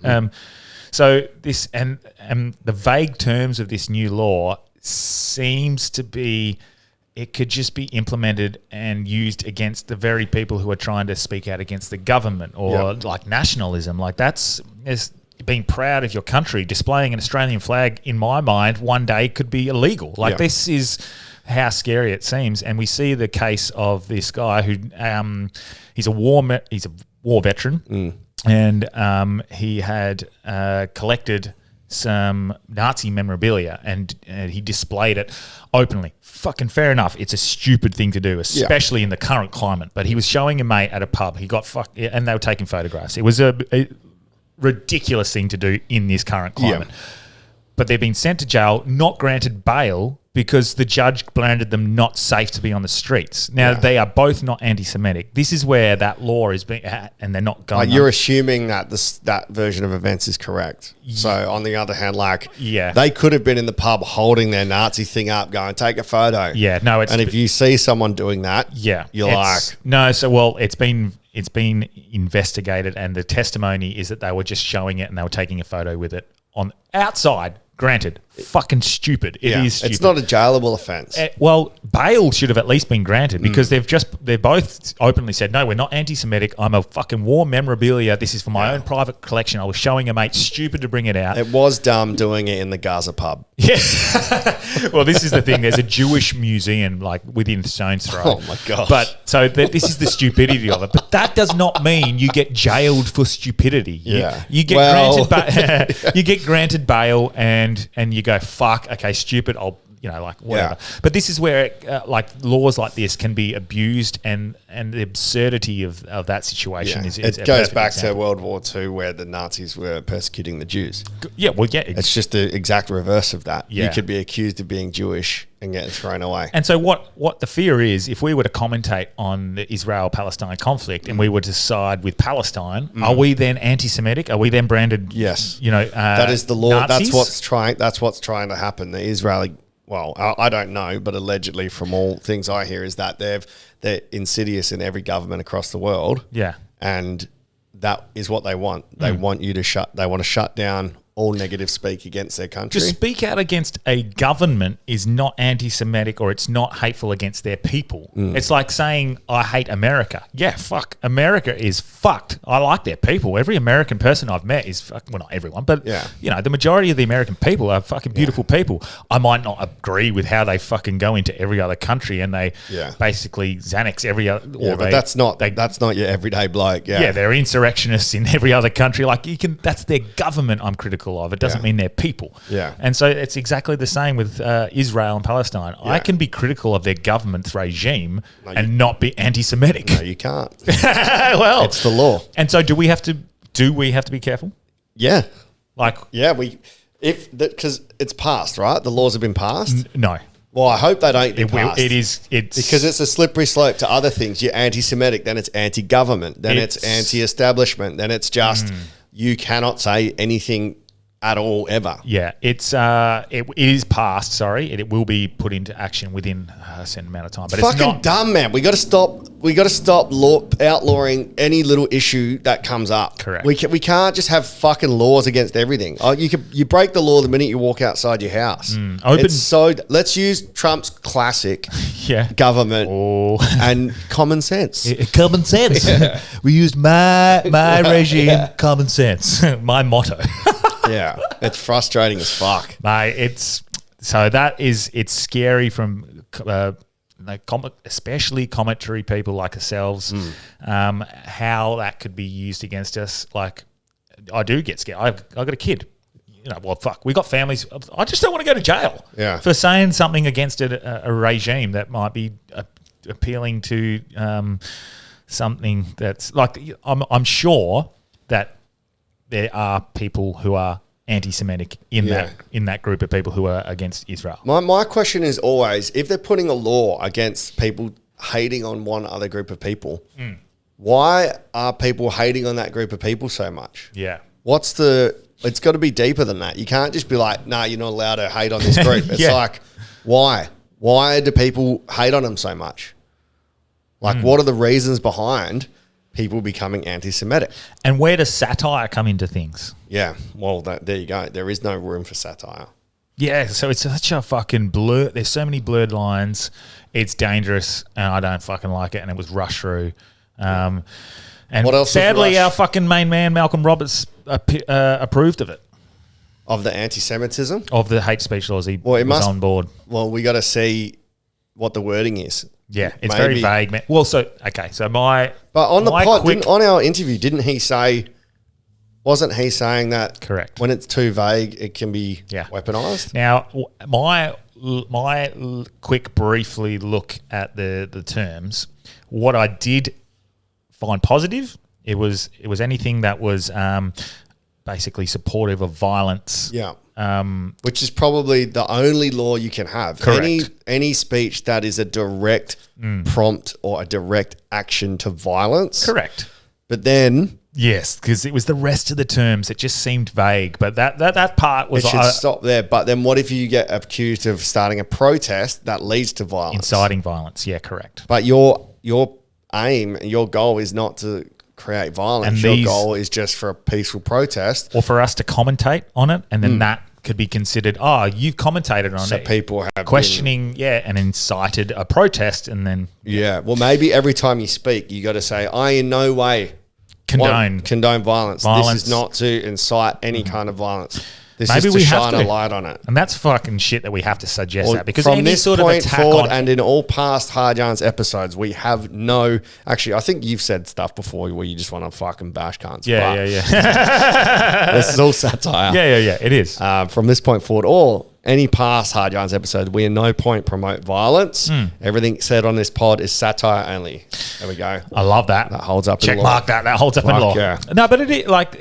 So this and the vague terms of this new law seems to be, it could just be implemented and used against the very people who are trying to speak out against the government or like nationalism. Like there's being proud of your country, displaying an Australian flag, in my mind, one day could be illegal. Like this is how scary it seems. And we see the case of this guy who he's a war veteran, and he had collected some Nazi memorabilia and he displayed it openly. Fucking fair enough. It's a stupid thing to do, especially in the current climate. But he was showing a mate at a pub. He got fucked, and they were taking photographs. It was a ridiculous thing to do in this current climate. But they've been sent to jail, not granted bail, because the judge branded them not safe to be on the streets. Now, they are both not anti-Semitic. This is where that law is being, and they're not going. You're assuming that that version of events is correct. So, on the other hand, they could have been in the pub holding their Nazi thing up, going, take a photo. Yeah, no, it's... And if you see someone doing that, you're like... No, so, well, it's been investigated, and the testimony is that they were just showing it and they were taking a photo with it on outside. Granted, fucking stupid. It is stupid. It's not a jailable offence. Well, bail should have at least been granted because they've both openly said, no, we're not anti-Semitic. I'm a fucking war memorabilia. This is for my own private collection. I was showing a mate. Stupid to bring it out. It was dumb doing it in the Gaza pub. Yeah. Well, this is the thing. There's a Jewish museum within stone's throw. Oh my gosh. But so this is the stupidity of it. But that does not mean you get jailed for stupidity. Yeah. You get granted you get granted bail and you go, fuck, okay, stupid, I'll, whatever. But this is where laws like this can be abused, and the absurdity of that situation is it goes back to World War II, where the Nazis were persecuting the Jews. It's just the exact reverse of that. Yeah. You could be accused of being Jewish and getting thrown away. And so what the fear is, if we were to commentate on the Israel-Palestine conflict and we were to side with Palestine, are we then anti-Semitic? Are we then branded? Yes. That is the law. Nazis? That's what's trying to happen. The Israeli, well, I don't know, but allegedly from all things I hear is that they're insidious in every government across the world. Yeah. And that is what they want. They want you to they want to shut down all negative speak against their country. To speak out against a government is not anti-Semitic, or it's not hateful against their people. It's like saying, I hate America. Yeah, fuck. America is fucked. I like their people. Every American person I've met is fuck. Well, not everyone, but the majority of the American people are fucking beautiful people. I might not agree with how they fucking go into every other country and they basically Xanax every other. But that's not your everyday bloke. Yeah, they're insurrectionists in every other country. That's their government I'm critical of. It doesn't mean they're people. Yeah. And so it's exactly the same with Israel and Palestine. I can be critical of their government's regime and not be anti-Semitic. No, you can't. Well, it's the law. And so do we have to be careful? Yeah. Because it's passed, right? The laws have been passed? No. Well, I hope they don't get passed. It's because it's a slippery slope to other things. You're anti-Semitic, then it's anti-government, then it's anti-establishment, then it's just you cannot say anything at all ever. Yeah, it is passed. Sorry, it will be put into action within a certain amount of time. But it's fucking dumb, man. We got to stop. We got to stop outlawing any little issue that comes up. Correct. We can't just have fucking laws against everything. You break the law the minute you walk outside your house. Let's use Trump's classic government and common sense. Common sense. We used my regime. Common sense. My motto. Yeah, it's frustrating as fuck. Mate, it's scary from especially commentary people like ourselves, how that could be used against us. Like, I do get scared. I've got a kid. We got families. I just don't want to go to jail for saying something against a regime that might be appealing to something that's like. I'm sure that there are people who are anti-Semitic in that group of people who are against Israel. My question is always, if they're putting a law against people hating on one other group of people, why are people hating on that group of people so much? Yeah. It's got to be deeper than that. You can't just be like, nah, you're not allowed to hate on this group. It's like, why? Why do people hate on them so much? Like, what are the reasons behind people becoming anti-Semitic? And where does satire come into things? Yeah, well, there you go. There is no room for satire. Yeah, so it's such a fucking blur. There's so many blurred lines. It's dangerous, and I don't fucking like it. And it was rushed through. And what else? Sadly, our fucking main man Malcolm Roberts approved of it, of the anti-Semitism. of the hate speech laws. He Well, it was must- on board. Well, we got to see what the wording is. Yeah, it's very Maybe- vague, man. Well, so okay, so my But on the my pod, quick- on our interview, didn't he say? Wasn't he saying that? Correct. When it's too vague, it can be Yeah. weaponized. Now, my quick, briefly look at the terms. What I did find positive, it was anything that was basically supportive of violence. Yeah. Which is probably the only law you can have. Correct. Any speech that is a direct prompt or a direct action to violence. Correct. But then Yes, because it was the rest of the terms that just seemed vague. But that part was it should stop there. But then what if you get accused of starting a protest that leads to violence? inciting violence. Yeah, correct. But your aim, your goal is not to create violence. And Your these- goal is just for a peaceful protest. Or for us to commentate on it, and then that could be consideed, you've commentated on So it. people have been- questioning, and incited a protest, and then Yeah. Well, maybe every time you speak, you got to say, I in no way condone violence. Violence. This is not to incite any kind of violence. This Maybe is to we have shine to. a light on it. And that's fucking shit that we have to suggest Well, that, because from any this sort of point attack forward on and in all past Hard Yarns episodes, we have no... Actually, I think you've said stuff before where you just want to fucking bash cunts. yeah. This is all satire. yeah. It is. From this point forward, or any past Hard Yarns episode, we in no point promote violence. Everything said on this pod is satire only. There we go. I love that. That holds up in Check law. mark that. That holds up in Fuck law. yeah. No, but it is like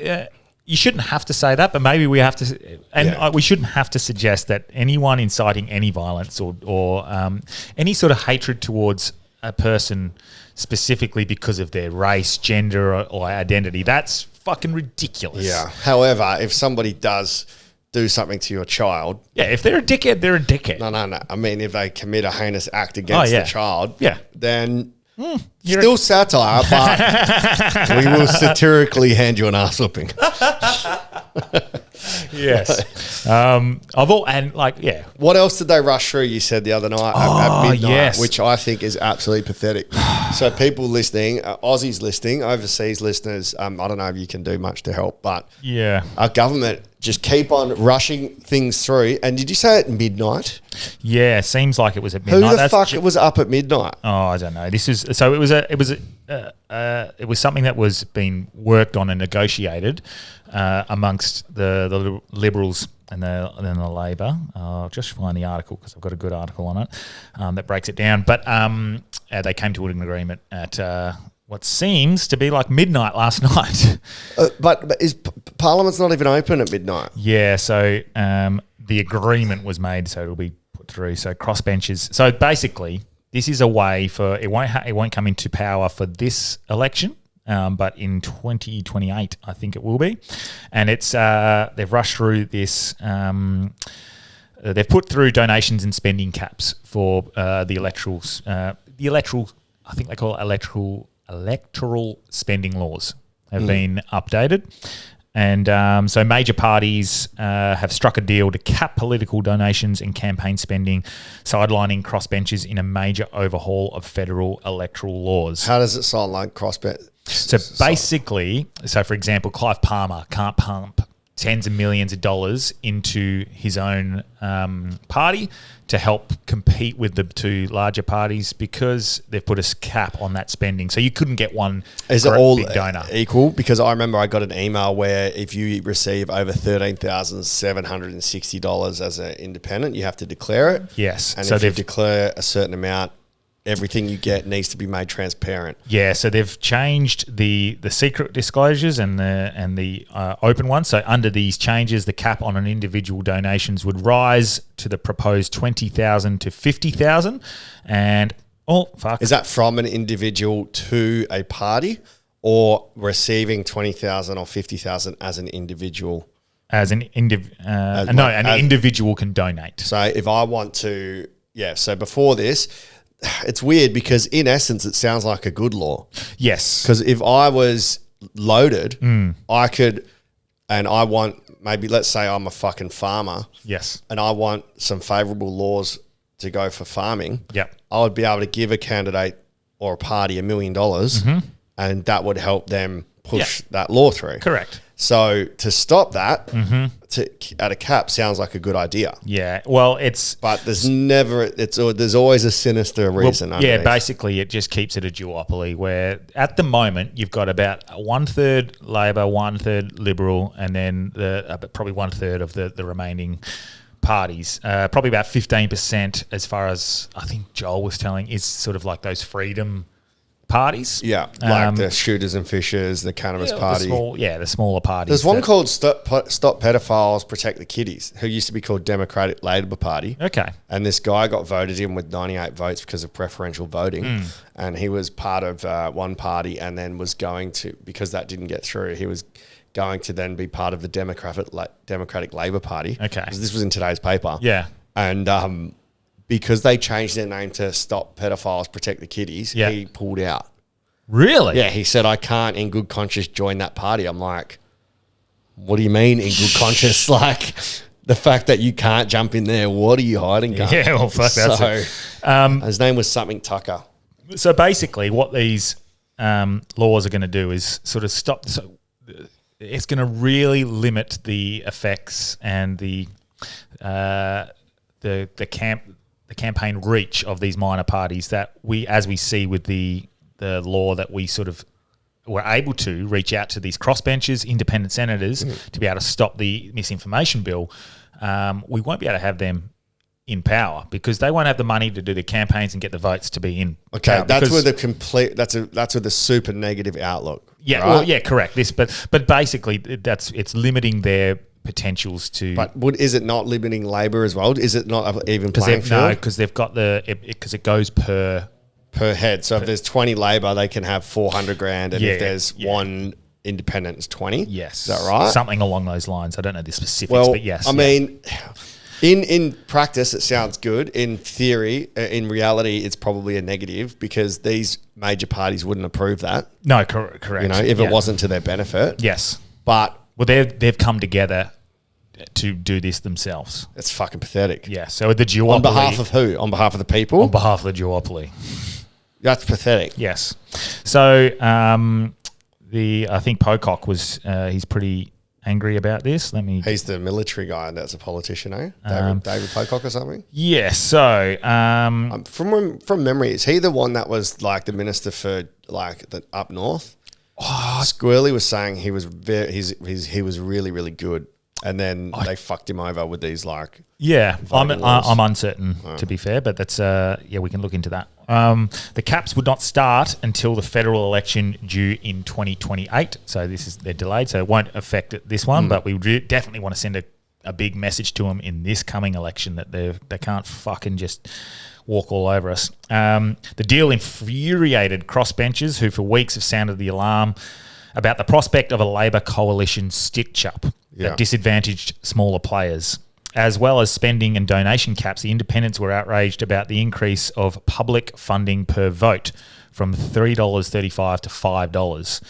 you shouldn't have to say that, but maybe we have to, and Yeah. we shouldn't have to suggest that anyone inciting any violence or any sort of hatred towards a person specifically because of their race, gender, or identity. That's fucking ridiculous. Yeah. However, if somebody does do something to your child, Yeah. If they're a dickhead, they're a dickhead. no. I mean, if they commit a heinous act against yeah. the child, Yeah. then You're still satire, but we will satirically hand you an ass whooping. Yes. What else did they rush through? You said the other night at midnight, yes. which I think is absolutely pathetic. So people listening, Aussies listening, overseas listeners, I don't know if you can do much to help, but Yeah. our government just keep on rushing things through. And did you say at midnight? Yeah. Seems like it was at Who midnight. the fuck was up at midnight? Oh, I don't know. It was something that was being worked on and negotiated amongst the Liberals and the Labor. I'll just find the article because I've got a good article on it that breaks it down. But they came to an agreement at what seems to be like midnight last night. But is Parliament's not even open at midnight? Yeah, so the agreement was made, so it'll be put through. So crossbenchers. So basically, this is a way for it won't come into power for this election, but in 2028, I think it will be. And it's they've rushed through this. They've put through donations and spending caps for the electoral. I think they call it electoral spending laws have been updated. And so major parties have struck a deal to cap political donations and campaign spending, sidelining crossbenchers in a major overhaul of federal electoral laws. How does it sound like crossbench? So basically, for example, Clive Palmer can't pump tens of millions of dollars into his own party to help compete with the two larger parties because they've put a cap on that spending. So you couldn't get one Is it all big donor. equal? Because I remember I got an email where if you receive over $13,760 as an independent, you have to declare it. Yes. And So if you they've declare a certain amount, everything you get needs to be made transparent. Yeah, so they've changed the secret disclosures and the open ones. So under these changes, the cap on an individual donations would rise to the proposed $20,000 to $50,000, and Is that from an individual to a party, or receiving $20,000 or $50,000 as an individual? An individual can donate. So if I want to, so before this, it's weird because in essence it sounds like a good law. Yes, Because if I was loaded, I could, and I want, maybe let's say I'm a fucking farmer. Yes. And I want some favourable laws to go for farming. Yep. I would be able to give a candidate or a party $1 million, and that would help them push that law through. Correct. So to stop that at a cap sounds like a good idea. Yeah. Well, but there's always a sinister reason. Yeah, basically it just keeps it a duopoly where at the moment you've got about 1/3 Labor, 1/3 Liberal, and then probably 1/3 of the remaining parties. Probably about 15% as far as I think Joel was telling is sort of like those freedom parties. Yeah, like the shooters and fishers, the cannabis party. The smaller parties. There's one called Stop Pedophiles, Protect the Kiddies, who used to be called Democratic Labour Party. Okay. And this guy got voted in with 98 votes because of preferential voting. And he was part of one party and then was going to, because that didn't get through, he was going to then be part of the Democratic Labour Party. Okay. This was in today's paper. Yeah. And because they changed their name to Stop Pedophiles, Protect the Kiddies, he pulled out. Really? Yeah, he said, I can't in good conscience join that party. I'm like, what do you mean in good conscience? Like, the fact that you can't jump in there, what are you hiding? Gun? Yeah, well, fuck, that's it. His name was something Tucker. So basically what these laws are going to do is sort of stop. So it's going to really limit the effects and the campaign reach of these minor parties that as we see with the law that we sort of were able to reach out to these crossbenchers, independent senators, to be able to stop the misinformation bill. We won't be able to have them in power because they won't have the money to do the campaigns and get the votes to be in. Okay, power that's with the super negative outlook. Yeah, right? well, yeah, correct. But basically it's limiting their potentials to. But is it not limiting Labor as well? Is it not even playing field? No, because they've got because it goes per head. So if there's 20 Labor, they can have 400 grand, and if there's one independent, it's 20. Yes, is that right? Something along those lines. I don't know the specifics, but yes. I mean, in practice, it sounds good. In theory, in reality, it's probably a negative because these major parties wouldn't approve that. No, correct. You know, if it wasn't to their benefit. Yes, but they've come together to do this themselves. It's fucking pathetic. Yeah. So the duopoly. On behalf of who? On behalf of the people? On behalf of the duopoly. That's pathetic. Yes. So I think Pocock was he's pretty angry about this. He's the military guy that's a politician, eh? David Pocock or something? Yeah. So from memory, is he the one that was like the minister for like the up north? Squirrely was saying he was he was really, really good. And then they fucked him over with these like. Yeah, I'm uncertain to be fair, but that's we can look into that. The caps would not start until the federal election due in 2028. So they're delayed, so it won't affect this one. But we definitely want to send a big message to them in this coming election that they can't fucking just walk all over us. The deal infuriated crossbenchers who for weeks have sounded the alarm about the prospect of a Labor coalition stitch-up that disadvantaged smaller players. As well as spending and donation caps, the independents were outraged about the increase of public funding per vote from $3.35 to $5.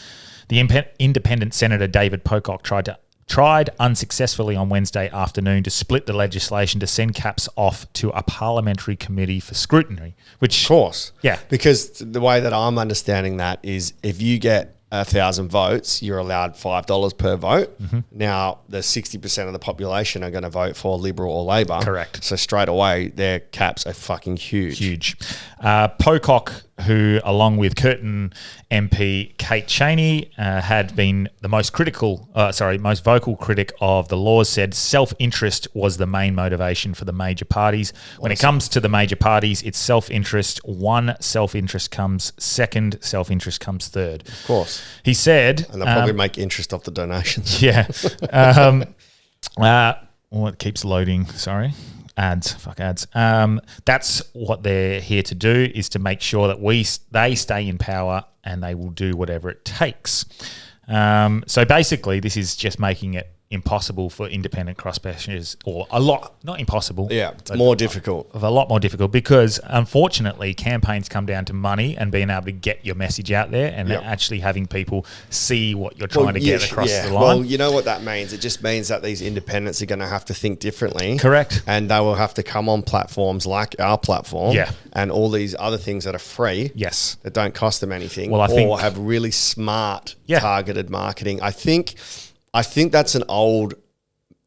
The independent Senator David Pocock tried unsuccessfully on Wednesday afternoon to split the legislation to send caps off to a parliamentary committee for scrutiny. Which, of course. Yeah. Because the way that I'm understanding that is if you get 1,000 votes, you're allowed $5 per vote. Now, the 60% of the population are going to vote for Liberal or Labor. Correct. So straight away, their caps are fucking huge. Huge. Pocock, who, along with Curtin MP Kate Cheney, had been the most vocal critic of the laws, said self-interest was the main motivation for the major parties. When it comes to the major parties, it's self-interest. One, self-interest comes second, self-interest comes third. Of course. He said... And they'll probably make interest off the donations. Yeah. It keeps loading, sorry. Ads. That's what they're here to do, is to make sure that they stay in power and they will do whatever it takes. So basically, this is just making it impossible for independent cross-pastures, or a lot, not impossible. Yeah, it's more difficult. A lot more difficult because, unfortunately, campaigns come down to money and being able to get your message out there and actually having people see what you're trying to get across the line. Well, you know what that means? It just means that these independents are going to have to think differently. Correct. And they will have to come on platforms like our platform and all these other things that are free. Yes. That don't cost them anything. Well, I think have really smart targeted marketing. I think that's an old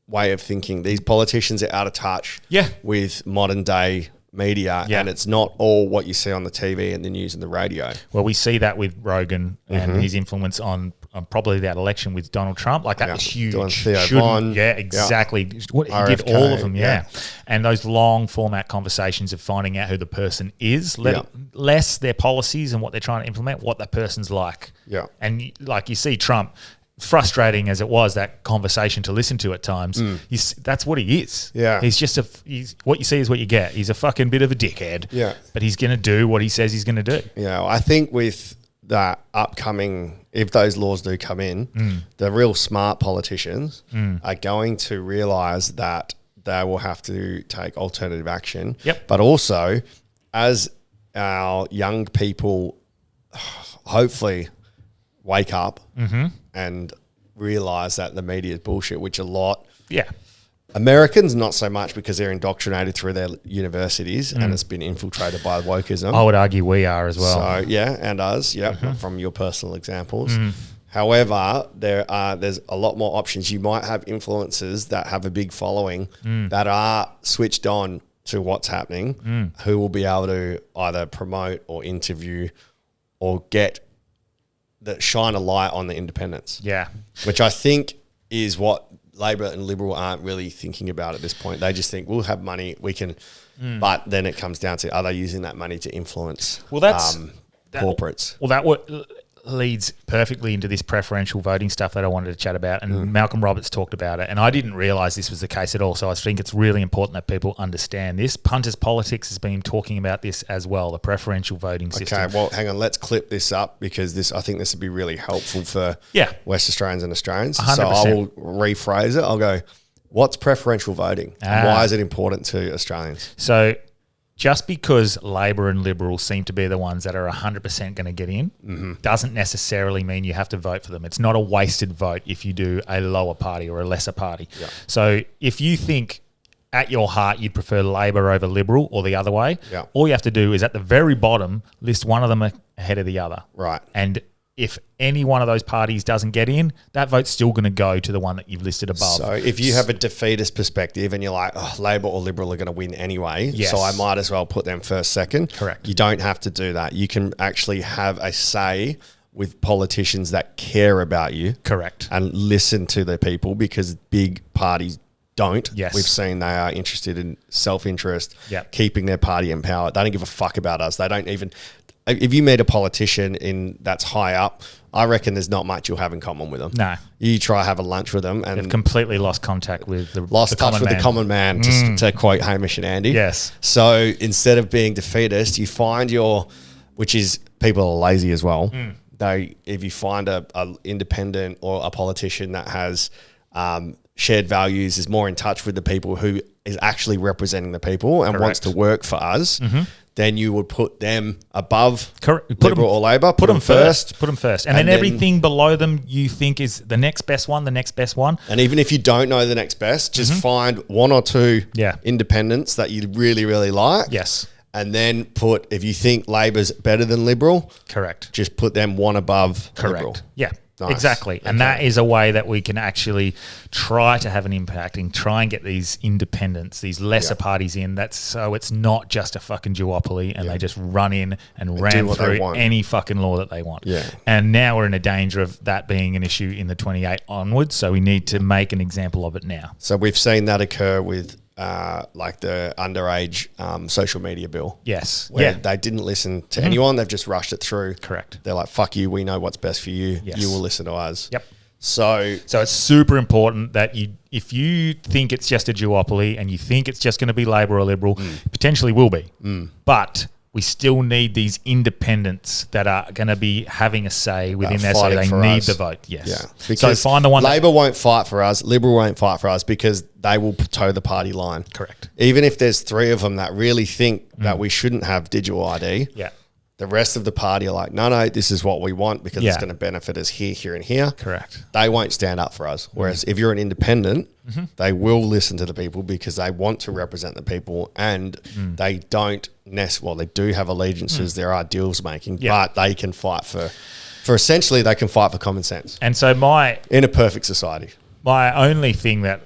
way of thinking. These politicians are out of touch with modern day media, and it's not all what you see on the TV and the news and the radio. Well, we see that with Rogan and his influence on probably that election with Donald Trump. Like, that was huge. Doing Theo Von. Yeah, exactly. What, he did all of them, And those long format conversations of finding out who the person is, less their policies and what they're trying to implement, what that person's like. Yeah. And like you see Trump, frustrating as it was, that conversation to listen to at times, that's what he is. Yeah. He's just what you see is what you get. He's a fucking bit of a dickhead. Yeah. But he's going to do what he says he's going to do. Yeah. I think with that upcoming, if those laws do come in, the real smart politicians are going to realise that they will have to take alternative action. Yep. But also, as our young people hopefully wake up and realise that the media is bullshit, which a lot. Yeah. Americans, not so much, because they're indoctrinated through their universities and it's been infiltrated by wokeism. I would argue we are as well. So, and us, from your personal examples. However, there's a lot more options. You might have influencers that have a big following that are switched on to what's happening, who will be able to either promote or interview or that shine a light on the independents. Yeah. Which I think is what Labor and Liberal aren't really thinking about at this point. They just think we'll have money, we can, but then it comes down to, are they using that money to influence corporates? Well, that leads perfectly into this preferential voting stuff that I wanted to chat about, and Malcolm Roberts talked about it, and I didn't realise this was the case at all, so I think it's really important that people understand this. Punters Politics has been talking about this as well, the preferential voting system. Okay, well, hang on, let's clip this up, because I think this would be really helpful for West Australians and Australians. 100%. So I will rephrase it. I'll go, what's preferential voting? And why is it important to Australians? So just because Labor and Liberal seem to be the ones that are 100% going to get in doesn't necessarily mean you have to vote for them. It's not a wasted vote if you do a lower party or a lesser party. Yeah. So if you think at your heart you'd prefer Labor over Liberal or the other way, all you have to do is at the very bottom list one of them ahead of the other. Right. And if any one of those parties doesn't get in, that vote's still going to go to the one that you've listed above. So if you have a defeatist perspective and you're like, Labor or Liberal are going to win anyway, so I might as well put them first, second. Correct. You don't have to do that. You can actually have a say with politicians that care about you. Correct. And listen to the people, because big parties don't. Yes. We've seen they are interested in self-interest, keeping their party in power. They don't give a fuck about us. They don't even... If you meet a politician that's high up, I reckon there's not much you'll have in common with them. No. You try have a lunch with them and... They've completely lost contact with the common man, to quote Hamish and Andy. Yes. So instead of being defeatist, you find which is, people are lazy as well. If you find a independent or a politician that has shared values, is more in touch with the people, who is actually representing the people and wants to work for us, then you would put them above Liberal or Labor. Put them first. Put them first. And then everything below them you think is the next best one. And even if you don't know the next best, just find one or two independents that you really, really like. Yes. And then if you think Labor's better than Liberal. Correct. Just put them one above Liberal. Yeah. Nice. Exactly. And that is a way that we can actually try to have an impact and try and get these independents, these lesser parties in. So it's not just a fucking duopoly and they just run in and ram through any fucking law that they want. Yeah. And now we're in a danger of that being an issue in the 28 onwards. So we need to make an example of it now. So we've seen that occur with like the underage social media bill. Yes. Where they didn't listen to anyone. They've just rushed it through. Correct. They're like, fuck you. We know what's best for you. Yes. You will listen to us. Yep. So it's super important that if you think it's just a duopoly and you think it's just going to be Labor or Liberal, potentially will be. But we still need these independents that are going to be having a say within there, so fighting they for need us. the vote. Yes. Yeah. So Because find the one Labor won't fight for us, Liberal won't fight for us because they will toe the party line. Correct. Even if there's 3 of them that really think that we shouldn't have digital ID, Yeah. the rest of the party are like, no, this is what we want because it's Yeah. going to benefit us here, here, and here. Correct. They won't stand up for us. Whereas if you're an independent, they will listen to the people because they want to represent the people and they don't they do have allegiances. There are deals making, but they can fight for essentially they can fight for common sense And so in a perfect society. my only thing that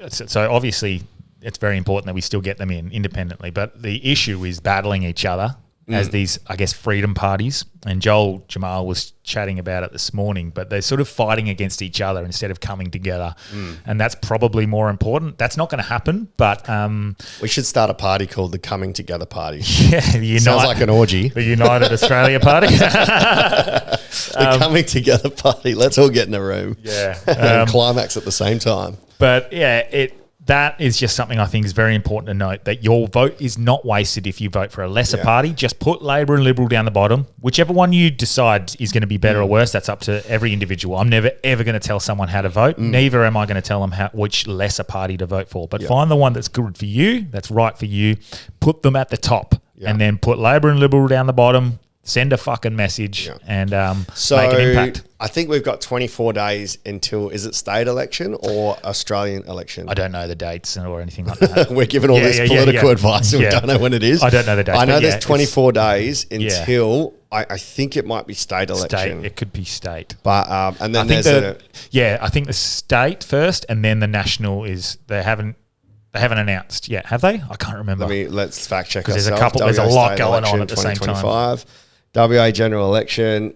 so obviously it's very important that we still get them in independently, but the issue is battling each other as these, I guess, freedom parties. And Joel Jamal was chatting about it this morning, but they're sort of fighting against each other instead of coming together. And that's probably more important. That's not going to happen, but We should start a party called the Coming Together Party. the Sounds like an orgy. the United Australia Party. The Coming Together Party. Let's all get in a room. Yeah. And climax at the same time. But yeah, that is just something I think is very important to note, that your vote is not wasted if you vote for a lesser party. Just put Labor and Liberal down the bottom. Whichever one you decide is going to be better or worse, that's up to every individual. I'm never, ever going to tell someone how to vote. Neither am I going to tell them which lesser party to vote for. But find the one that's good for you, that's right for you, put them at the top, and then put Labor and Liberal down the bottom. Send a fucking message and make an impact. I think we've got 24 days until, is it state election or Australian election? I don't know the dates or anything like that. We're giving all this political advice and we don't know when it is. I don't know the dates. I know but there's 24 days until, I think it might be state election. It could be state. But, and then I there's think I think the state first and then the national is, they haven't announced yet, have they? I can't remember. let's fact check because ourselves. there's a lot state going on election at the same time. 2025. WA general election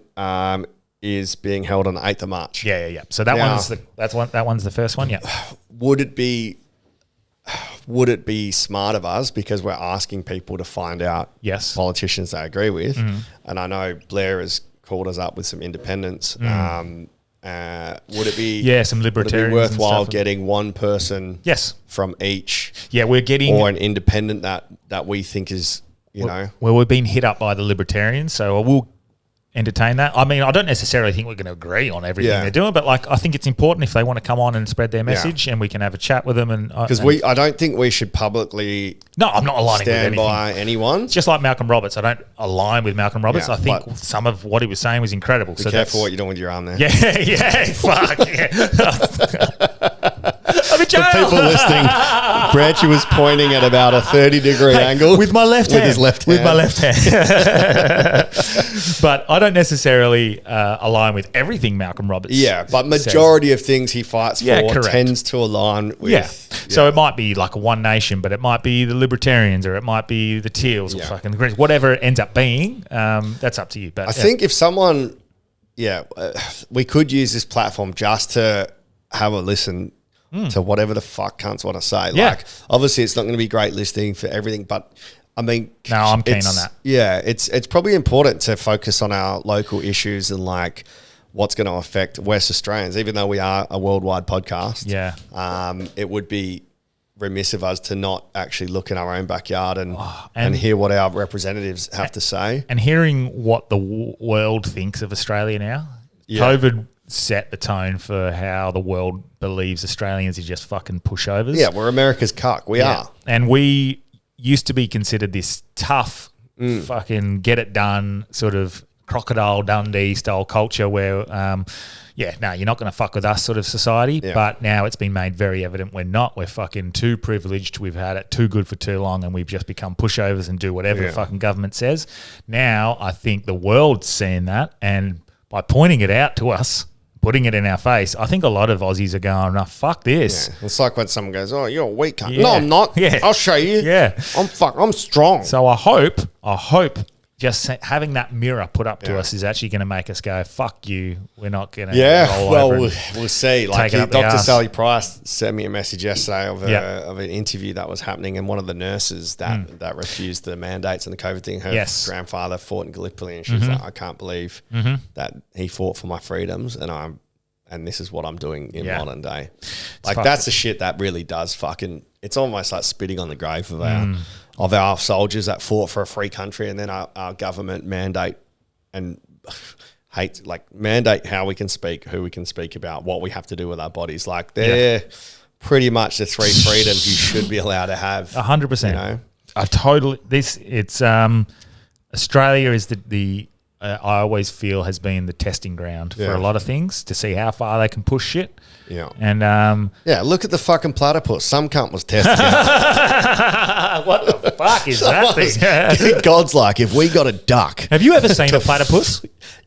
is being held on the 8th of March. Yeah. So that one's the first one. Yeah. Would it be smart of us, because we're asking people to find out politicians they agree with, and I know Blair has called us up with some independents. Would it be some libertarians worthwhile and stuff. getting one person from each? Yeah, we're getting or an independent that we think is know. Well, we've been hit up by the libertarians, so I will entertain that. I mean, I don't necessarily think we're going to agree on everything they're doing, but I think it's important if they want to come on and spread their message, and we can have a chat with them. And because I don't think we should publicly. No, I'm not aligning stand with anything. by anyone. It's just like Malcolm Roberts. I don't align with Malcolm Roberts. I think some of what he was saying was incredible. Be careful what you're doing with your arm there. Fuck. I'm in jail. For people listening, Branchy was pointing at about a 30-degree angle with my left hand. With his left hand. With my left hand. But I don't necessarily align with everything Malcolm Roberts. Yeah, but majority of things he fights for tends to align with. Yeah. So it might be like a One Nation, but it might be the Libertarians, or it might be the Teals, or fucking the Greens. Whatever it ends up being, that's up to you. But I think if someone, we could use this platform just to have a listen to whatever the fuck cunts want to say. Yeah. Like, obviously, it's not going to be great listening for everything, but I mean, no, I'm keen on that. Yeah, it's probably important to focus on our local issues and like what's going to affect West Australians, even though we are a worldwide podcast. Yeah. It would be remiss of us to not actually look in our own backyard and hear what our representatives have to say. And hearing what the world thinks of Australia now. Yeah. COVID set the tone for how the world believes Australians are just fucking pushovers. Yeah, we're America's cuck. We are. And we used to be considered this tough fucking get it done sort of Crocodile Dundee style culture where, you're not going to fuck with us sort of society. Yeah. But now it's been made very evident we're not. We're fucking too privileged. We've had it too good for too long, and we've just become pushovers and do whatever the fucking government says. Now I think the world's seeing that, and by pointing it out to us, putting it in our face, I think a lot of Aussies are going, "No, fuck this." Yeah. It's like when someone goes, "Oh, you're a weak cunt." Yeah. No, I'm not. Yeah. I'll show you. Yeah. I'm strong. So I hope just having that mirror put up to us is actually going to make us go, "Fuck you." We're not going to roll over. We'll see. Like Dr. Sally Price sent me a message yesterday of an interview that was happening, and one of the nurses that refused the mandates and the COVID thing, her grandfather fought in Gallipoli, and she was like, "I can't believe that he fought for my freedoms, and and this is what I'm doing in Yeah. modern day. It's Like, fucked. that's the shit that really does fucking, it's almost like spitting on the grave of our soldiers that fought for a free country, and then our government mandate and mandate how we can speak, who we can speak about, what we have to do with our bodies. Like, they're pretty much the three freedoms you should be allowed to have. 100%. You know? Australia is I always feel has been the testing ground for a lot of things to see how far they can push shit. Yeah. And look at the fucking platypus. Some cunt was testing it. what the fuck is that thing? God's like, if we got a duck. Have you ever seen a platypus?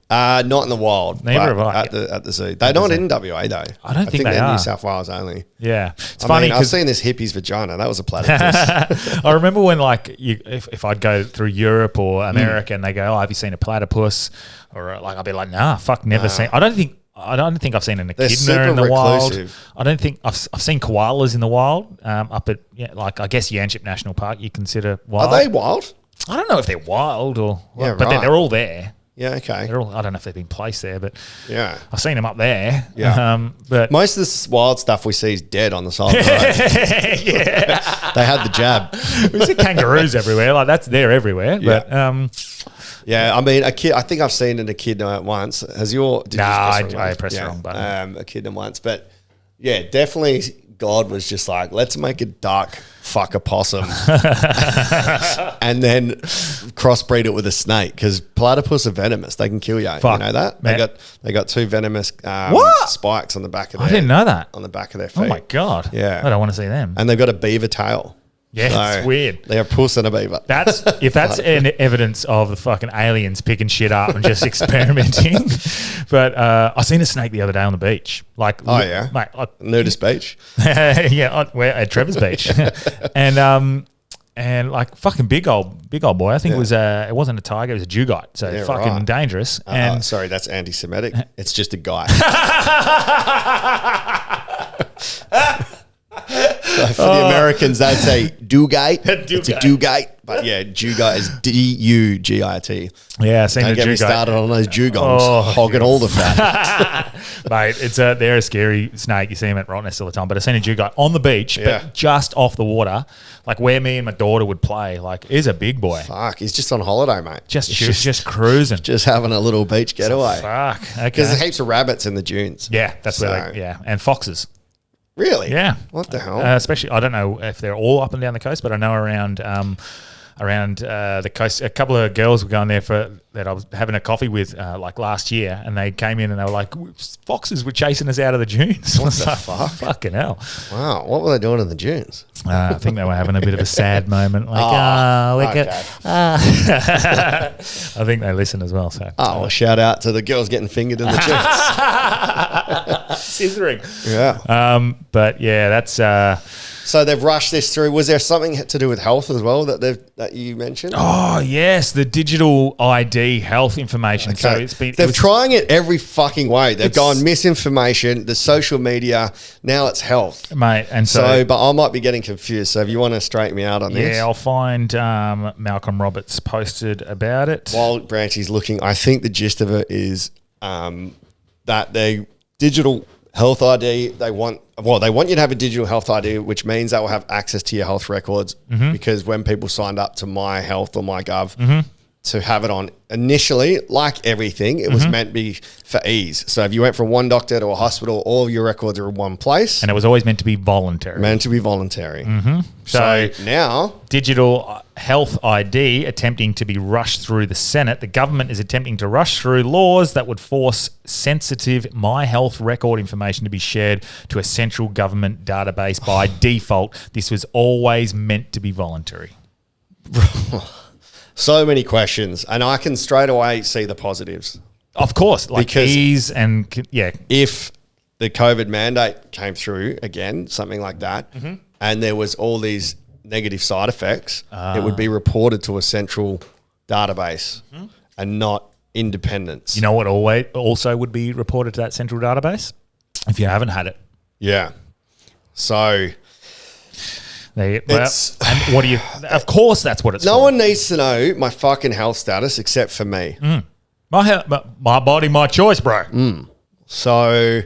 Not in the wild. Neither but have I. At the zoo. They're not in WA though. I don't think they they're are. New South Wales only. Yeah. It's I funny mean, I've because seen this hippie's vagina. That was a platypus. I remember when if I'd go through Europe or America and they go, have you seen a platypus? Or like, I'd be like, nah, fuck, never seen. I don't think I've seen an echidna in the wild. I don't think I've seen koalas in the wild. Up at I guess Yanchep National Park. You consider wild? Are they wild? I don't know if they're wild or, Yeah, but right. they're all there. Yeah, okay. I don't know if they've been placed there, but Yeah. I've seen them up there. Yeah. But Most of this wild stuff we see is dead on the side of the road. yeah, They had the jab. we see kangaroos everywhere. Like they're everywhere. Yeah. But Yeah, I mean, I think I've seen an echidna once. Did you just I press pressed the wrong button. Echidna once, but yeah, definitely God was just like, let's make a duck fuck a possum and then crossbreed it with a snake, because platypus are venomous. They can kill you. Fuck, you know that? man. They got two venomous spikes on the back of their I didn't know that. on the back of their feet. Oh my god! Yeah. I don't want to see them. And they've got a beaver tail. Yeah, it's weird. They're a puss and a beaver. If that's an evidence of the fucking aliens picking shit up and just experimenting. But I seen a snake the other day on the beach. Like, Oh, yeah? mate. Nudist beach. Yeah, we're at Trevor's Beach, and like fucking big old boy. I think it wasn't a tiger, it was a dugite. So Yeah, fucking right. dangerous. And Sorry, that's anti-Semitic. It's just a guy. So for the Americans, they'd say dugite. It's a dugite. But yeah, dugite is D-U-G-I-T. yeah, I seen Don't a get me dugite. started on those dugongs. Oh, hogging all the fat. Mate, they're a scary snake. You see them at Rottnest all the time. But I seen a dugite on the beach, Yeah. but just off the water, like where me and my daughter would play. Like, he's a big boy. Fuck, he's just on holiday, mate. Just cruising. Just having a little beach getaway. Fuck. Because Okay. there's heaps of rabbits in the dunes. Yeah, that's where and foxes. Really? Yeah. What the hell? Especially, I don't know if they're all up and down the coast, but I know around the coast, a couple of girls were going there that I was having a coffee with like last year, and they came in and they were like, foxes were chasing us out of the dunes. What the fuck? Fucking hell. Wow. What were they doing in the dunes? I think they were having a bit of a sad moment. Like, okay. I think they listen as well. So, Oh, well, shout out to the girls getting fingered in the dunes. scissoring. Yeah. But yeah, that's. So they've rushed this through. Was there something to do with health as well that you mentioned? Oh yes, the digital ID health information. Okay. So They're trying it every fucking way. They've gone misinformation, the social media. Now it's health, mate. And but I might be getting confused. So if you want to straighten me out on this, yeah, I'll find Malcolm Roberts posted about it. while Branchy's looking, I think the gist of it is that they digital health ID. They want you to have a digital health ID, which means they will have access to your health records. Because when people signed up to My Health or MyGov to have it on initially, like everything, it was meant to be for ease. So if you went from one doctor to a hospital, all of your records are in one place. And it was always meant to be voluntary. Meant to be voluntary. So now, Digital health ID attempting to be rushed through the Senate. The government is attempting to rush through laws that would force sensitive My Health record information to be shared to a central government database by default. This was always meant to be voluntary. so many questions, and I can straight away see the positives. Of course, like Because- ease and yeah. If the COVID mandate came through again, something like that, and there was all these negative side effects, it would be reported to a central database and not independents. You know what always also would be reported to that central database? If you haven't had it. Yeah. So And what do you... Of course that's what it's no for. one needs to know my fucking health status except for me. My body, my choice, bro. So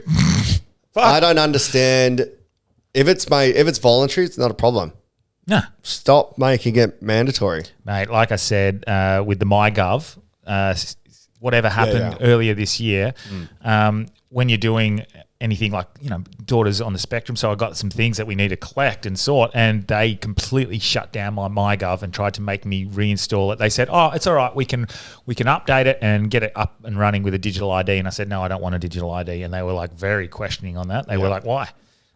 I don't understand. If it's voluntary, it's not a problem. No. Stop making it mandatory. Mate, like I said, with the MyGov, whatever happened earlier this year, when you're doing anything like, daughters on the spectrum, so I got some things that we need to collect and sort, and they completely shut down my MyGov and tried to make me reinstall it. They said, oh, it's all right, we can update it and get it up and running with a digital ID. And I said, no, I don't want a digital ID. And they were like very questioning on that. They were like, why?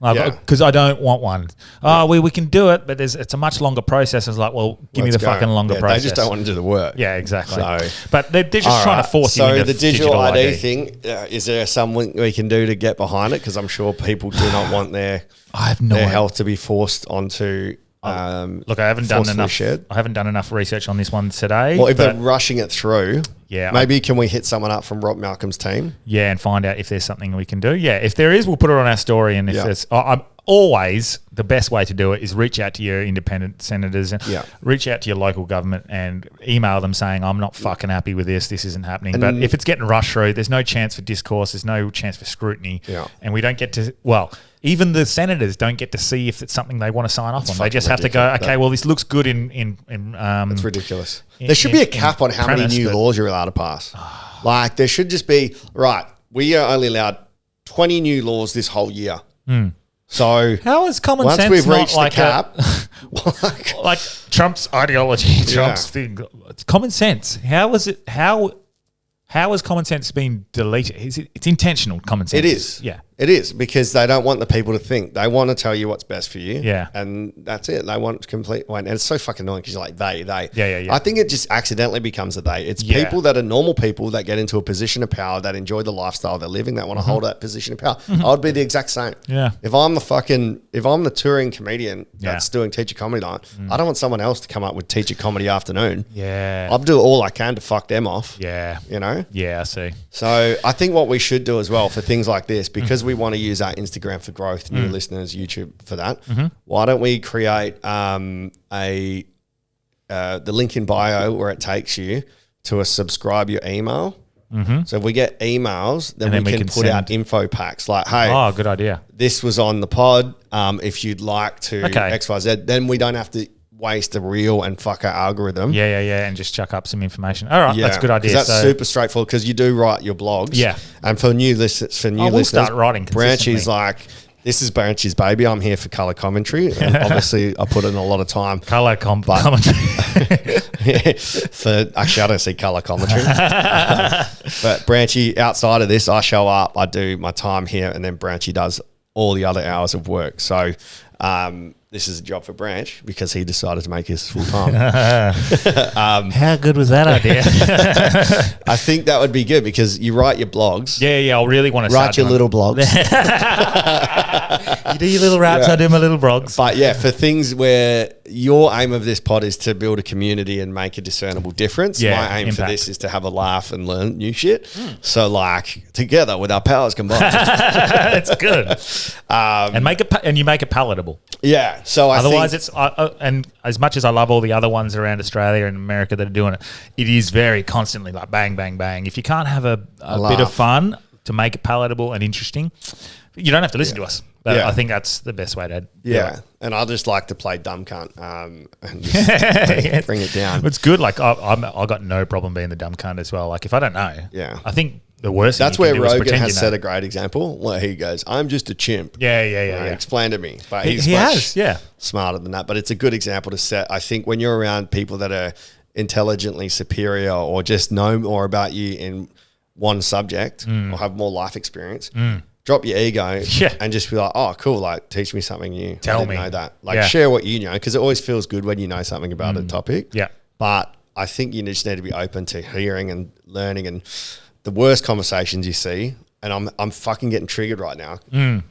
Because I don't want one. Oh, we can do it, but it's a much longer process. I was like, well, give me the fucking longer process. They just don't want to do the work. Yeah, exactly. So, but they're just trying to force you into the digital ID thing, is there something we can do to get behind it? Because I'm sure people do not want their health to be forced onto. Look, I haven't done enough. Shared. I haven't done enough research on this one today. Well, if they're rushing it through, maybe can we hit someone up from Rob Malcolm's team? Yeah, and find out if there's something we can do. Yeah, if there is, we'll put it on our story. And if there's, I'm always the best way to do it is reach out to your independent senators and reach out to your local government and email them saying, I'm not fucking happy with this. This isn't happening. But if it's getting rushed through, there's no chance for discourse. There's no chance for scrutiny. Yeah. And we don't get to, even the senators don't get to see if it's something they want to sign off on. They just have to go, okay, well, this looks good in it's ridiculous. There should be a cap on how many new laws you're allowed to pass. Like, there should just be, right, we are only allowed 20 new laws this whole year. So how is common once sense we've reached like the cap, like Trump's ideology, Trump's thing, it's common sense. How is it? How has common sense been deleted? It's intentional common sense. It is. Yeah. It is, because they don't want the people to think. They want to tell you what's best for you. Yeah. And that's it. They want complete one. And it's so fucking annoying because you're like, they. Yeah. I think it just accidentally becomes a they. It's people that are normal people that get into a position of power, that enjoy the lifestyle they're living, that want to hold that position of power. I would be the exact same. Yeah. If I'm the touring comedian that's doing teacher comedy night, I don't want someone else to come up with teacher comedy afternoon. Yeah. I'll do all I can to fuck them off. Yeah. Yeah, I see. So I think what we should do as well for things like this, because we want to use our Instagram for growth, new listeners, YouTube for that. Why don't we create the link in bio where it takes you to subscribe your email. So if we get emails, then we can put out info packs like, hey, good idea. This was on the pod. If you'd like to XYZ, then we don't have to waste a reel and fuck our algorithm. Yeah, and just chuck up some information. All right, that's a good idea. That's super straightforward because you do write your blogs. Yeah. And for new listeners, start writing Branch is like, this is Branch's baby. I'm here for colour commentary. And obviously, I put in a lot of time. Colour commentary. Actually, I don't see colour commentary. But Branchy, outside of this, I show up, I do my time here, and then Branchy does all the other hours of work. So, this is a job for Branch because he decided to make his full time. How good was that idea? I think that would be good because you write your blogs. Yeah. I really want to write your little blogs. You do your little raps, I do my little blogs. But for things where your aim of this pod is to build a community and make a discernible difference. My aim for this is to have a laugh and learn new shit. So together with our powers combined. That's good. And you make it palatable. Yeah. So otherwise, it's and as much as I love all the other ones around Australia and America that are doing it, it is very constantly like bang, bang, bang. If you can't have a bit of fun to make it palatable and interesting, you don't have to listen to us. But I think that's the best way to do it. And I just like to play dumb cunt and just bring it down. It's good. Like I got no problem being the dumb cunt as well. Like if I don't know, I think the worst thing that's you can where do Rogan is has set a great example where he goes, I'm just a chimp. Yeah. Explain to me. But he has smarter than that. But it's a good example to set. I think when you're around people that are intelligently superior or just know more about you in one subject or have more life experience, drop your ego and just be like, oh, cool, like teach me something new. Tell I didn't me. know that. Like share what you know, because it always feels good when you know something about a topic. Yeah. But I think you just need to be open to hearing and learning. And the worst conversations you see, and I'm fucking getting triggered right now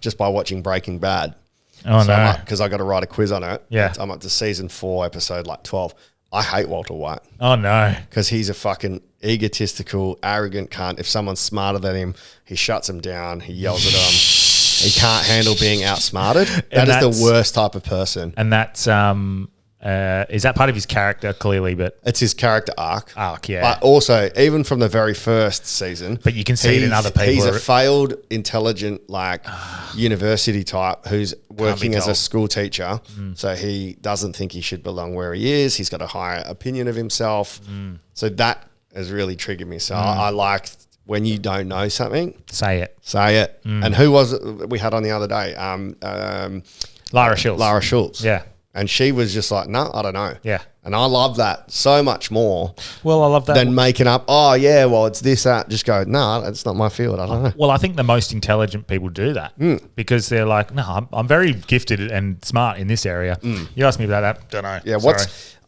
just by watching Breaking Bad. Oh, no. Because I got to write a quiz on it. Yeah. I'm up to season 4, episode 12. I hate Walter White. Oh, no. Because he's a fucking egotistical, arrogant cunt. If someone's smarter than him, he shuts them down. He yells at them. He can't handle being outsmarted. That is the worst type of person. And that's Is that part of his character? Clearly, but It's his character arc. yeah. But also, even from the very first season, But you can see it in other people. He's a failed, intelligent, university type who's working as a told. school teacher. So he doesn't think he should belong where he is. He's got a higher opinion of himself. So that has really triggered me. So I like when you don't know something, Say it. say it. And who was it we had on the other day? Lara Schultz. Lara Schultz. Yeah. And she was just like, no, I don't know. Yeah. And I love that so much more Well, I love that. than making up, oh, yeah, well, it's this, that. Just go, no, it's not my field. I don't know. Well, I think the most intelligent people do that because they're like, no, I'm very gifted and smart in this area. You asked me about that. Don't know. Yeah, Sorry.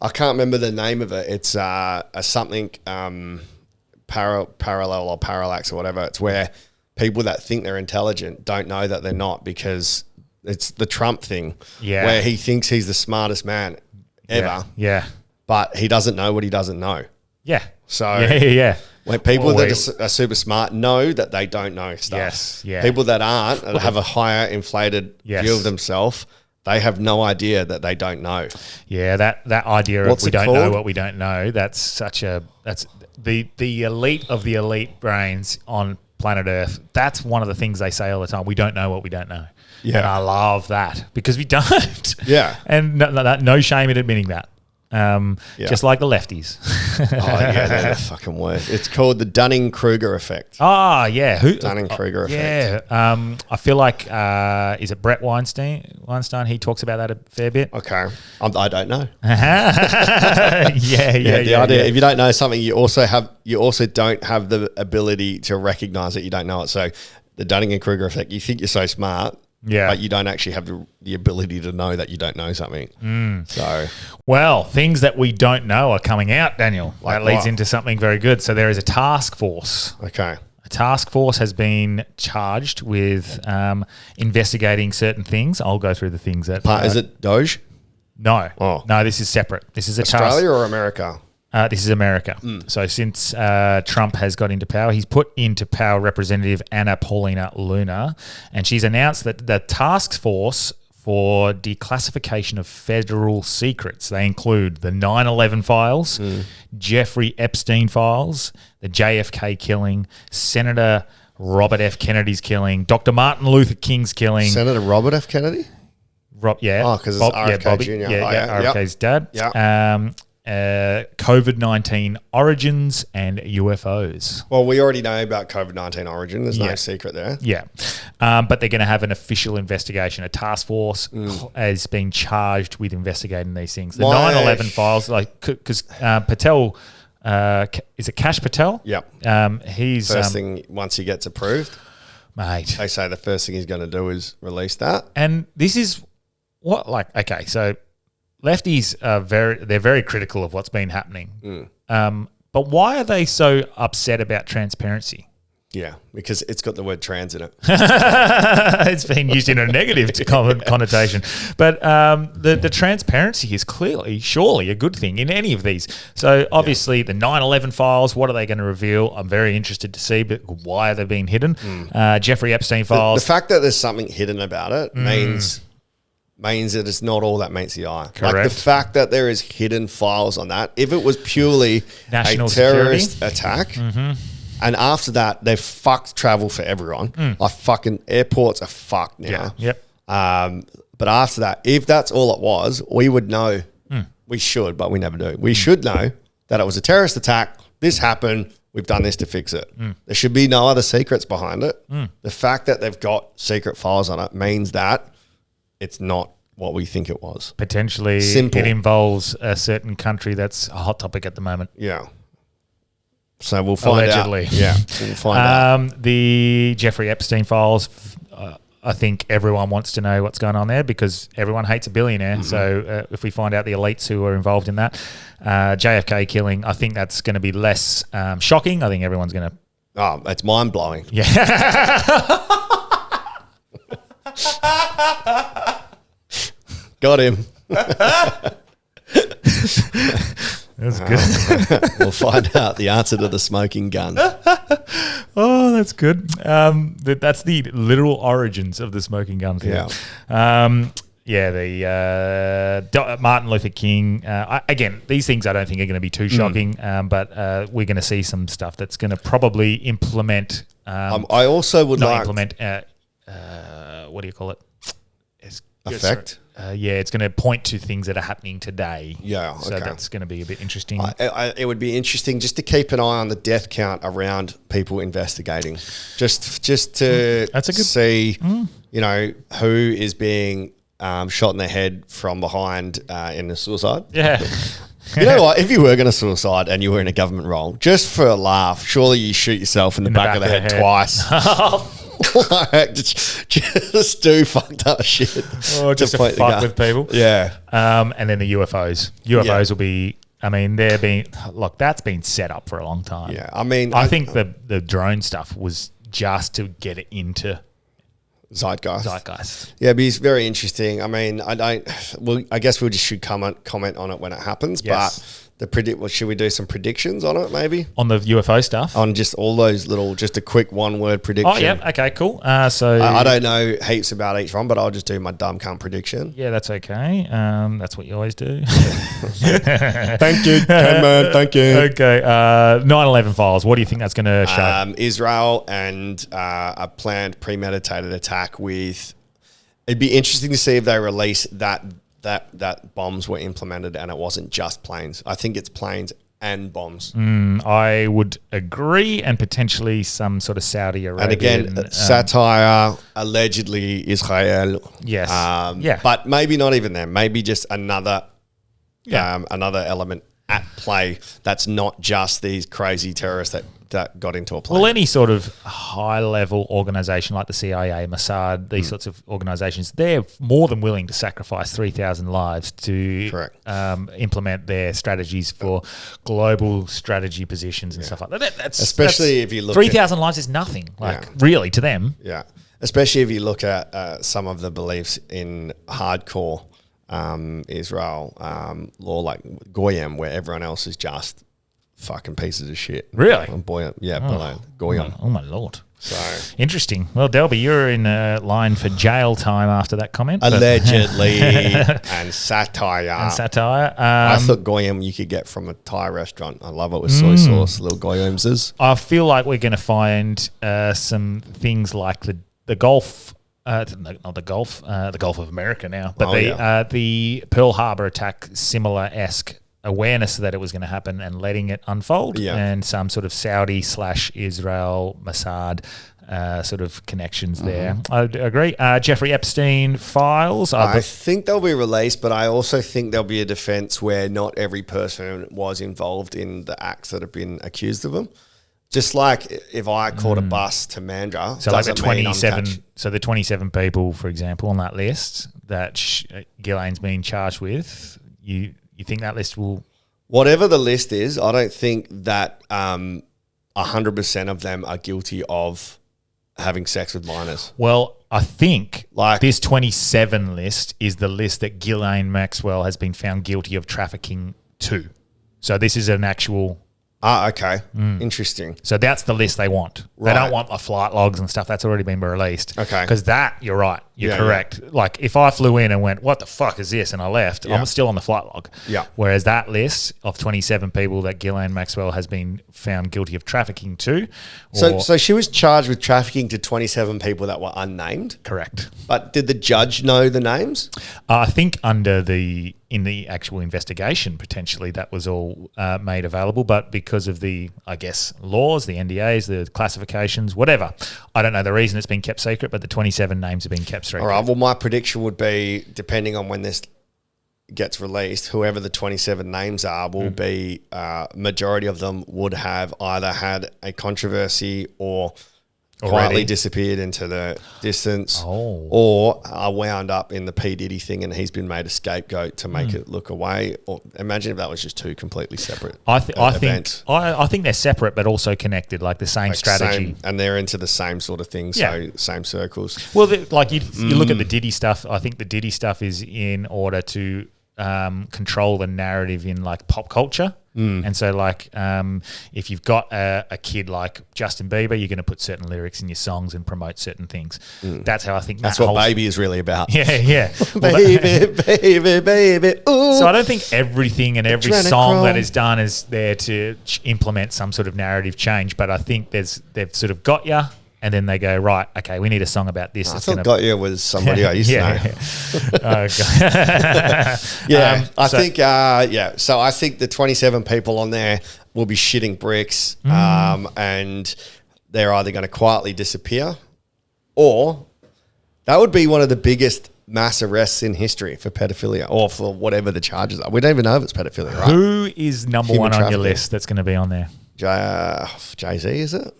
I can't remember the name of it. It's a something parallel or parallax or whatever. It's where people that think they're intelligent don't know that they're not because it's the Trump thing where he thinks he's the smartest man ever, Yeah. but he doesn't know what he doesn't know. Yeah. So Yeah. when people that are super smart know that they don't know stuff. Yes, yeah. People that aren't and have a higher inflated view of themselves, they have no idea that they don't know. Yeah, that idea What's of we it don't know called? what we don't know, that's the elite of the elite brains on planet Earth. That's one of the things they say all the time. We don't know what we don't know. Yeah. And I love that because we don't. Yeah. And no shame in admitting that. Just like the lefties. Oh, yeah, they're the fucking worst. It's called the Dunning-Kruger effect. Oh, yeah. Dunning-Kruger effect. Yeah. I feel like, is it Brett Weinstein? He talks about that a fair bit. Okay. I don't know. Yeah. The idea, if you don't know something, you also don't have the ability to recognize that you don't know it. So the Dunning-Kruger effect, you think you're so smart, but you don't actually have the ability to know that you don't know something. So, well, things that we don't know are coming out, Daniel. Like that leads what? into something very good. So there is a task force. okay. A task force has been charged with investigating certain things. I'll go through the things that... Is it Doge? No. Oh. No, this is separate. This is a Australia or America? This is America. So since Trump has got into power, he's put into power Representative Anna Paulina Luna, and she's announced that the task force for declassification of federal secrets, they include the 9/11 files, Jeffrey Epstein files, the JFK killing, Senator Robert F. Kennedy's killing, Dr. Martin Luther King's killing. Senator Robert F. Kennedy? Oh, because it's RFK Jr. RFK's dad. Yeah. COVID-19 origins and UFOs. Well, we already know about COVID-19 origin. There's no secret there. Yeah. But they're going to have an official investigation. A task force has been charged with investigating these things. The 9/11 files, because Patel, is it Kash Patel? Yep. He's... First thing, once he gets approved, mate. they say the first thing he's going to do is release that. And this is what, okay, so... lefties are very critical of what's been happening. But why are they so upset about transparency? Yeah, because it's got the word trans in it. It's been used in a negative connotation. But the transparency is surely a good thing in any of these. So obviously the 9/11 files, what are they going to reveal? I'm very interested to see, but why are they being hidden? Jeffrey Epstein files. The fact that there's something hidden about it means that it's not all that meets the eye. Correct. Like the fact that there is hidden files on that, if it was purely National a terrorist attack, and after that they've fucked travel for everyone. Like fucking airports are fucked now. Yeah. Yep. But after that, if that's all it was, we would know. We should, but we never do. We should know that it was a terrorist attack. This happened. We've done this to fix it. There should be no other secrets behind it. The fact that they've got secret files on it means that it's not what we think it was. Potentially Simple. It involves a certain country that's a hot topic at the moment. Yeah. So we'll find Allegedly. out. Yeah, we'll find out. The Jeffrey Epstein files, I think everyone wants to know what's going on there because everyone hates a billionaire. So if we find out the elites who are involved in that, JFK killing, I think that's going to be less shocking. I think everyone's going to... Oh, it's mind-blowing. Yeah. Got him. That's good. We'll find out the answer to the smoking gun. Oh, that's good. That's the literal origins of the smoking gun theory. Yeah. Martin Luther King. Again, these things I don't think are going to be too shocking, but we're going to see some stuff that's going to probably implement. I also would like implement. What do you call it? Effect. It's going to point to things that are happening today. Yeah, so okay. that's going to be a bit interesting. It would be interesting just to keep an eye on the death count around people investigating, just to see, who is being shot in the head from behind in a suicide. Yeah. You know what? If you were going to suicide and you were in a government role, just for a laugh, surely you shoot yourself in the back of the head twice. just do fucked up shit. Or just to fuck with people. Yeah. And then the UFOs. UFOs will be, they're being, that's been set up for a long time. Yeah. I think the drone stuff was just to get it into Zeitgeist. Yeah, but it's very interesting. I guess we just should comment on it when it happens. Yes. But should we do some predictions on it? Maybe on the UFO stuff, on just all those just a quick one-word prediction. Oh yeah, okay, cool. So I don't know heaps about each one, but I'll just do my dumb cunt prediction. Yeah, that's okay. That's what you always do. Thank you, Cameron. Thank you. Okay, 9/11 files. What do you think that's going to show? Israel and a planned premeditated attack with. It'd be interesting to see if they release that bombs were implemented and it wasn't just planes. I think it's planes and bombs. I would agree, and potentially some sort of Saudi Arabian. And again, satire, allegedly Israel. Yes. But maybe not even them. Maybe just another element at play that's not just these crazy terrorists that got into a plane. Well, any sort of high-level organisation like the CIA, Mossad, these sorts of organisations, they're more than willing to sacrifice 3,000 lives to implement their strategies for global strategy positions and stuff like that. Especially if you look 3,000 lives is nothing, really, to them. Yeah, especially if you look at some of the beliefs in hardcore Israel law, like Goyim, where everyone else is just fucking pieces of shit. Really? Goyim. Oh my Lord. So interesting. Well, Delby, you're in line for jail time after that comment. Allegedly. and satire. I thought Goyim you could get from a Thai restaurant. I love it with soy sauce, little Goyimses. I feel like we're going to find some things like the Gulf. Not the Gulf, the Gulf of America now, but the Pearl Harbor attack, similar-esque awareness that it was going to happen and letting it unfold, and some sort of Saudi/Israel Mossad sort of connections there. I agree. Jeffrey Epstein files. I think they'll be released, but I also think there'll be a defense where not every person was involved in the acts that have been accused of them. Just like if I caught a bus to Mandurah, so like the 27, the 27 people, for example, on that list that Ghislaine's been charged with, you think that list will... Whatever the list is, I don't think that 100% of them are guilty of having sex with minors. Well, I think this 27 list is the list that Ghislaine Maxwell has been found guilty of trafficking to. So this is an actual... okay. Interesting. So that's the list they want. They don't want the flight logs and stuff. That's already been released. Okay. Because you're right. You're correct. Yeah. Like if I flew in and went, what the fuck is this? And I left, I'm still on the flight log. Yeah. Whereas that list of 27 people that Ghislaine Maxwell has been found guilty of trafficking to. So she was charged with trafficking to 27 people that were unnamed? Correct. But did the judge know the names? I think in the actual investigation, potentially that was all made available, but because of the, I guess, laws, the NDAs, the classifications, whatever, I don't know the reason it's been kept secret, but the 27 names have been kept secret. All right, well, my prediction would be, depending on when this gets released, whoever the 27 names are will be, majority of them would have either had a controversy or quietly disappeared into the distance, or are wound up in the P. Diddy thing and he's been made a scapegoat to make it look away. Or imagine if that was just two completely separate events. I think they're separate but also connected, like the same strategy. And they're into the same sort of thing, so same circles. Well, you look at the Diddy stuff, I think the Diddy stuff is in order to control the narrative in like pop culture. And so like if you've got a kid like Justin Bieber, you're going to put certain lyrics in your songs and promote certain things. That's how I think That's what Baby is really about. Yeah. Baby. Ooh. So I don't think everything and every Adrenochrome. song that is done is there to implement some sort of narrative change. But I think they've sort of got you, and then they go, right, okay, we need a song about this. I thought Got You was somebody I used to know. So I think the 27 people on there will be shitting bricks, and they're either going to quietly disappear, or that would be one of the biggest mass arrests in history for pedophilia, or for whatever the charges are. We don't even know if it's pedophilia, right? Who is number Human one on your trafficking. list that's going to be on there? Jay-Z, is it?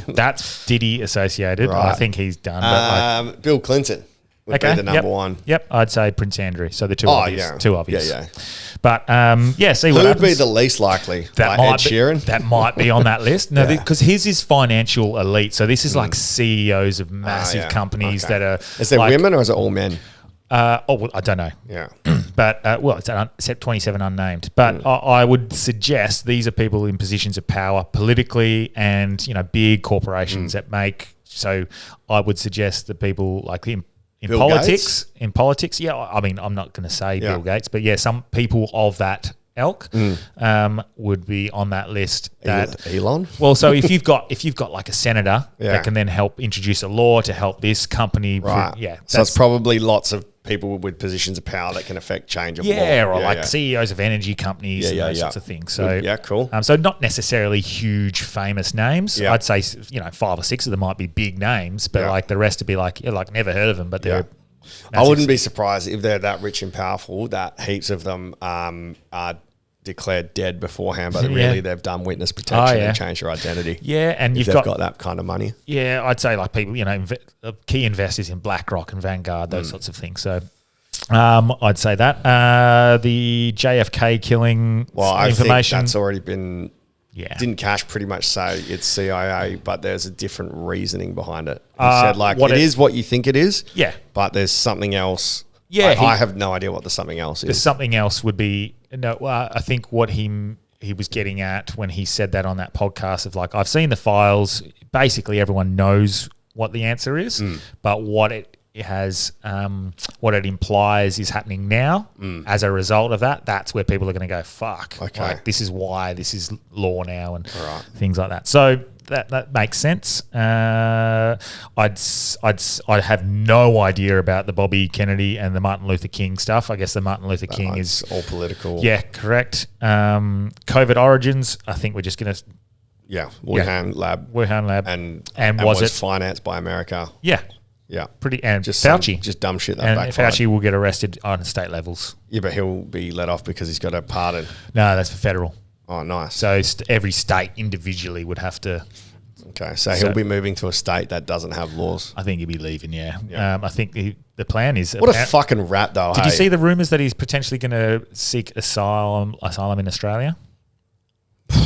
That's Diddy associated. Right. I think he's done. But Bill Clinton would be the number one. Yep, I'd say Prince Andrew. So the two obvious. Yeah. But see Who what would happens. be the least likely? Like Ed Sheeran? That might be on that list. No, Yeah. because his is financial elite. So this is like CEOs of massive companies that are. Is there like, women or is it all men? I don't know. Yeah. But, it's 27 unnamed. But I would suggest these are people in positions of power politically and, big corporations that make. So I would suggest the people like in Bill politics. Gates? In politics, I mean, I'm not going to say Bill Gates, but some people of that elk would be on that list. That Elon? Well, so if you've got like a senator Yeah. that can then help introduce a law to help this company, Right. So it's probably lots of people with positions of power that can affect change of law. or CEOs of energy companies and those sorts of things. So cool. So not necessarily huge famous names. Yeah. I'd say 5 or 6 of them might be big names, but like the rest would be like never heard of them, but they're. I wouldn't be surprised if they're that rich and powerful that heaps of them are declared dead beforehand, but really they've done witness protection and changed their identity. Yeah, and if you've they've got that kind of money. Yeah, I'd say like people, key investors in BlackRock and Vanguard, those sorts of things. So I'd say that. The JFK killing I think information. that's already been... Didn't Cash pretty much say it's CIA, but there's a different reasoning behind it? He said it is what you think it is, but there's something else. Yeah, I have no idea what the something else is. The something else would be I think what he was getting at when he said that on that podcast of like, I've seen the files. Basically, everyone knows what the answer is, but what it implies is happening now as a result of that. That's where people are going to go, fuck. Okay. Like, this is why this is law now and things like that. So that makes sense. I'd have no idea about the Bobby Kennedy and the Martin Luther King stuff. I guess the Martin Luther King is all political. Yeah, correct. COVID origins. I think we're just going to. Yeah, Wuhan lab, and was it financed by America? Yeah. Yeah, pretty and just Fauci, just dumb shit that and backfired. Fauci will get arrested on state levels. Yeah, but he'll be let off because he's got a pardon. No, that's for federal. Oh, nice. So every state individually would have to. Okay, so he'll be moving to a state that doesn't have laws. I think he'll be leaving. Yeah. I think the plan is. What a fucking rat, though. Did you see the rumors that he's potentially going to seek asylum in Australia?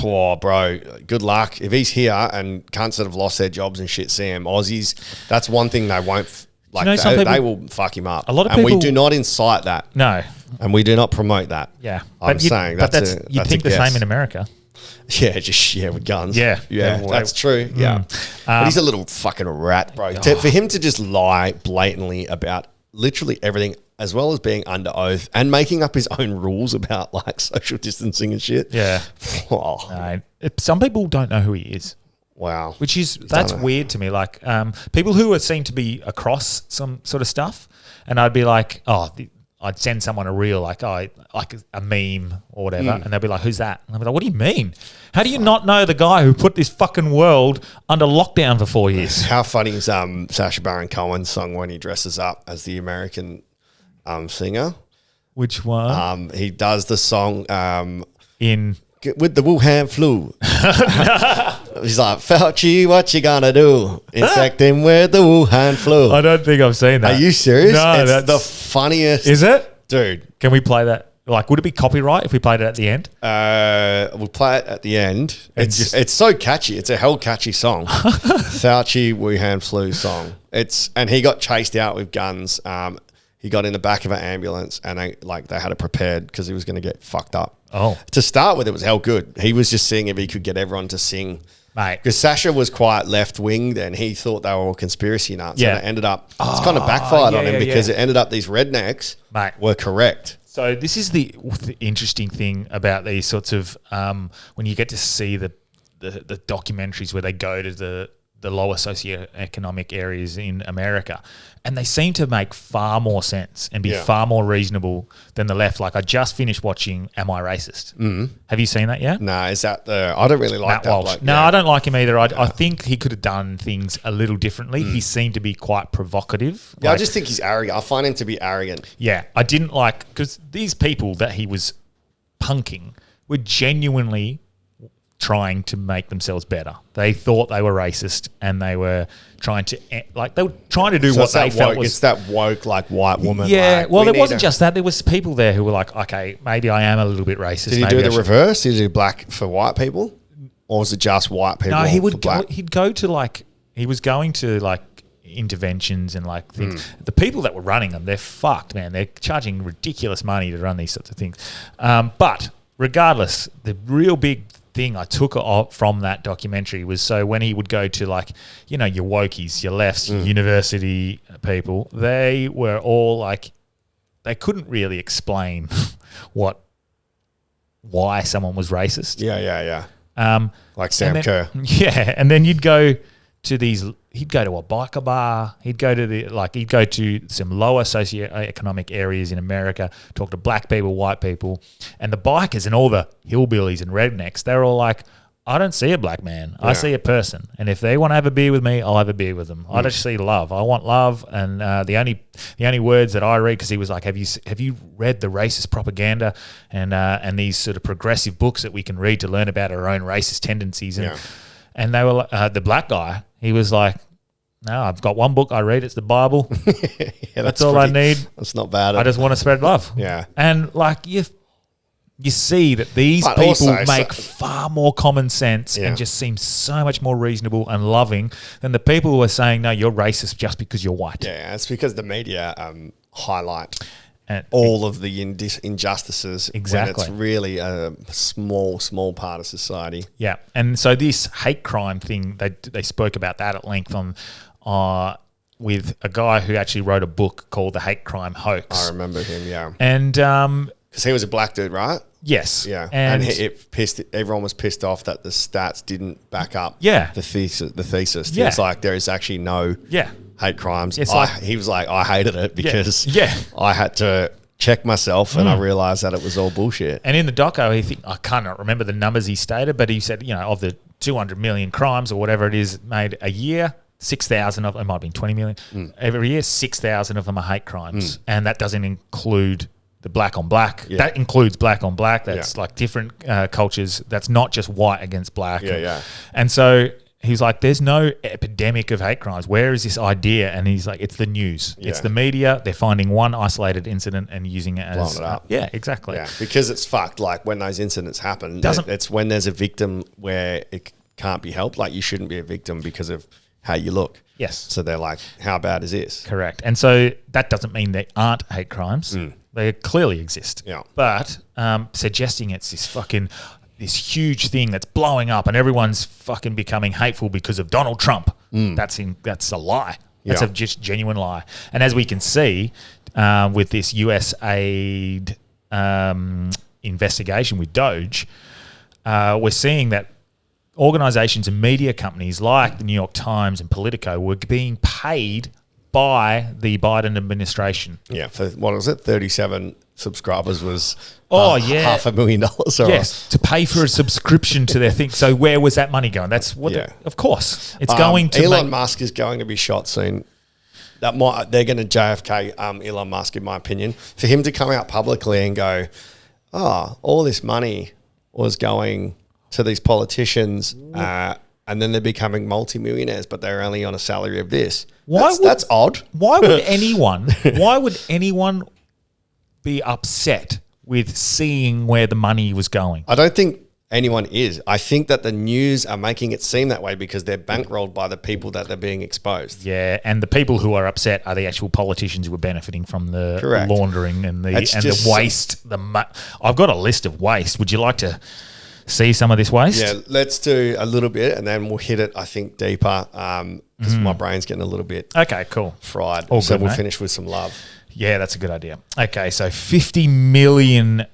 Oh, bro, good luck. If he's here and cunts that have lost their jobs and shit see him, Aussies, that's one thing they won't... They will fuck him up. A lot of people, people... we do not incite that. No. And we do not promote that. Yeah. I'm saying that's you'd think the same in America. Yeah, with guns. Yeah. That's true. Yeah. But he's a little fucking rat, bro. For him to just lie blatantly about literally everything, as well as being under oath and making up his own rules about like social distancing and shit. Yeah. Oh. Some people don't know who he is. Wow. That's weird to me. Like people who seem to be across some sort of stuff, and I'd be like, I'd send someone a reel like a meme or whatever, and they'll be like, "Who's that?" And I'll be like, "What do you mean? How do you not know the guy who put this fucking world under lockdown for 4 years?" How funny is Sacha Baron Cohen's song when he dresses up as the American singer? Which one? He does the song with the Wuhan flu. He's like, Fauci, what you gonna do? Infect him with the Wuhan flu. I don't think I've seen that. Are you serious? No, it's the funniest. Is it? Dude. Can we play that? Like, would it be copyright if we played it at the end? We'll play it at the end. It's so catchy. It's a hell catchy song. Fauci Wuhan flu song. And he got chased out with guns. he got in the back of an ambulance and they had it prepared because he was going to get fucked up. Oh. To start with, it was hell good. He was just seeing if he could get everyone to sing. Mate. Because Sasha was quite left-winged and he thought they were all conspiracy nuts. Yeah. And it ended up, it's kind of backfired on him because yeah. it ended up these rednecks Mate. were correct. So this is the interesting thing about these sorts of when you get to see the documentaries where they go to the lower socioeconomic areas in America, and they seem to make far more sense and be far more reasonable than the left. Like I just finished watching Am I Racist? Mm-hmm. Have you seen that yet? No, is that I don't really like Matt that Walsh. bloke. No, I don't like him either. I think he could have done things a little differently. He seemed to be quite provocative. Yeah, I just think he's arrogant. I find him to be arrogant. Yeah, I didn't like, because these people that he was punking were genuinely trying to make themselves better. They thought they were racist and they were trying to do So what they felt woke, was... It's that woke, like, white woman. Yeah, like, well, it wasn't just that. There was people there who were like, okay, maybe I am a little bit racist. Did he do the reverse? Did he do black for white people? Or was it just white people? No, he was going to like interventions and like things. The people that were running them, they're fucked, man. They're charging ridiculous money to run these sorts of things. But regardless, the real big thing I took from that documentary was, so when he would go to like, you know, your wokies, your lefts, your university people, they were all like, they couldn't really explain why someone was racist. Yeah. Like Sam and then, Kerr. Yeah, and then he'd go to a biker bar. He'd go to some lower socioeconomic areas in America, talk to black people, white people, and the bikers and all the hillbillies and rednecks. They're all like, I don't see a black man. I see a person, and if they want to have a beer with me, I'll have a beer with them. I just see love. I want love, and the only words that I read, because he was like, have you read the racist propaganda and these sort of progressive books that we can read to learn about our own racist tendencies? And they were the black guy. He was like, no, I've got one book I read. It's the Bible. That's all I need. That's not bad. I just want to spread love. Yeah, and like you see that these people make far more common sense and just seem so much more reasonable and loving than the people who are saying, no, you're racist just because you're white. Yeah, it's because the media highlight And all of the injustices. Exactly. When it's really a small part of society. Yeah. And so this hate crime thing, they spoke about that at length on with a guy who actually wrote a book called The Hate Crime Hoax. I remember him, yeah. And because he was a black dude, right? yes. Yeah, And everyone was pissed off that the stats didn't back up the thesis. Yeah. It's like there is actually no hate crimes. It's He was like, I hated it because Yeah. I had to check myself and I realized that it was all bullshit. And in the doco, I cannot remember the numbers he stated, but he said, of the 200 million crimes or whatever it is made a year, 6,000 of them, it might have been 20 million. Every year, 6,000 of them are hate crimes. And that doesn't include the black on black. Yeah. That includes black on black. That's like different cultures. That's not just white against black. Yeah. And so he's like, there's no epidemic of hate crimes. Where is this idea? And he's like, it's the news. Yeah. It's the media. They're finding one isolated incident and using it as... Blowing it up. Yeah, exactly. Yeah, because it's fucked. Like when those incidents happen, it's when there's a victim where it can't be helped. Like you shouldn't be a victim because of how you look. Yes. So they're like, how bad is this? Correct. And so that doesn't mean they aren't hate crimes. They clearly exist. Yeah. But suggesting it's this huge thing that's blowing up and everyone's fucking becoming hateful because of Donald Trump. That's a lie. That's a just genuine lie. And as we can see with this USAID investigation with Doge, we're seeing that organizations and media companies like the New York Times and Politico were being paid by the Biden administration. Yeah, for what was it? 37 subscribers was $500,000. Yes, to pay for a subscription to their thing. So where was that money going? That's what. Of course, it's going to. Elon Musk is going to be shot soon. They're going to JFK Elon Musk, in my opinion, for him to come out publicly and go, all this money was going to these politicians, and then they're becoming multimillionaires, but they're only on a salary of this. That's odd. Why would anyone be upset with seeing where the money was going? I don't think anyone is. I think that the news are making it seem that way because they're bankrolled by the people that they're being exposed. Yeah, and the people who are upset are the actual politicians who are benefiting from the Correct. laundering and the It's and just the waste. I've got a list of waste. Would you like to see some of this waste? Yeah, let's do a little bit and then we'll hit it, I think, deeper because my brain's getting a little bit Okay, cool. fried. All So good, we'll mate. finish with some love. Yeah, that's a good idea. Okay, so 50 million.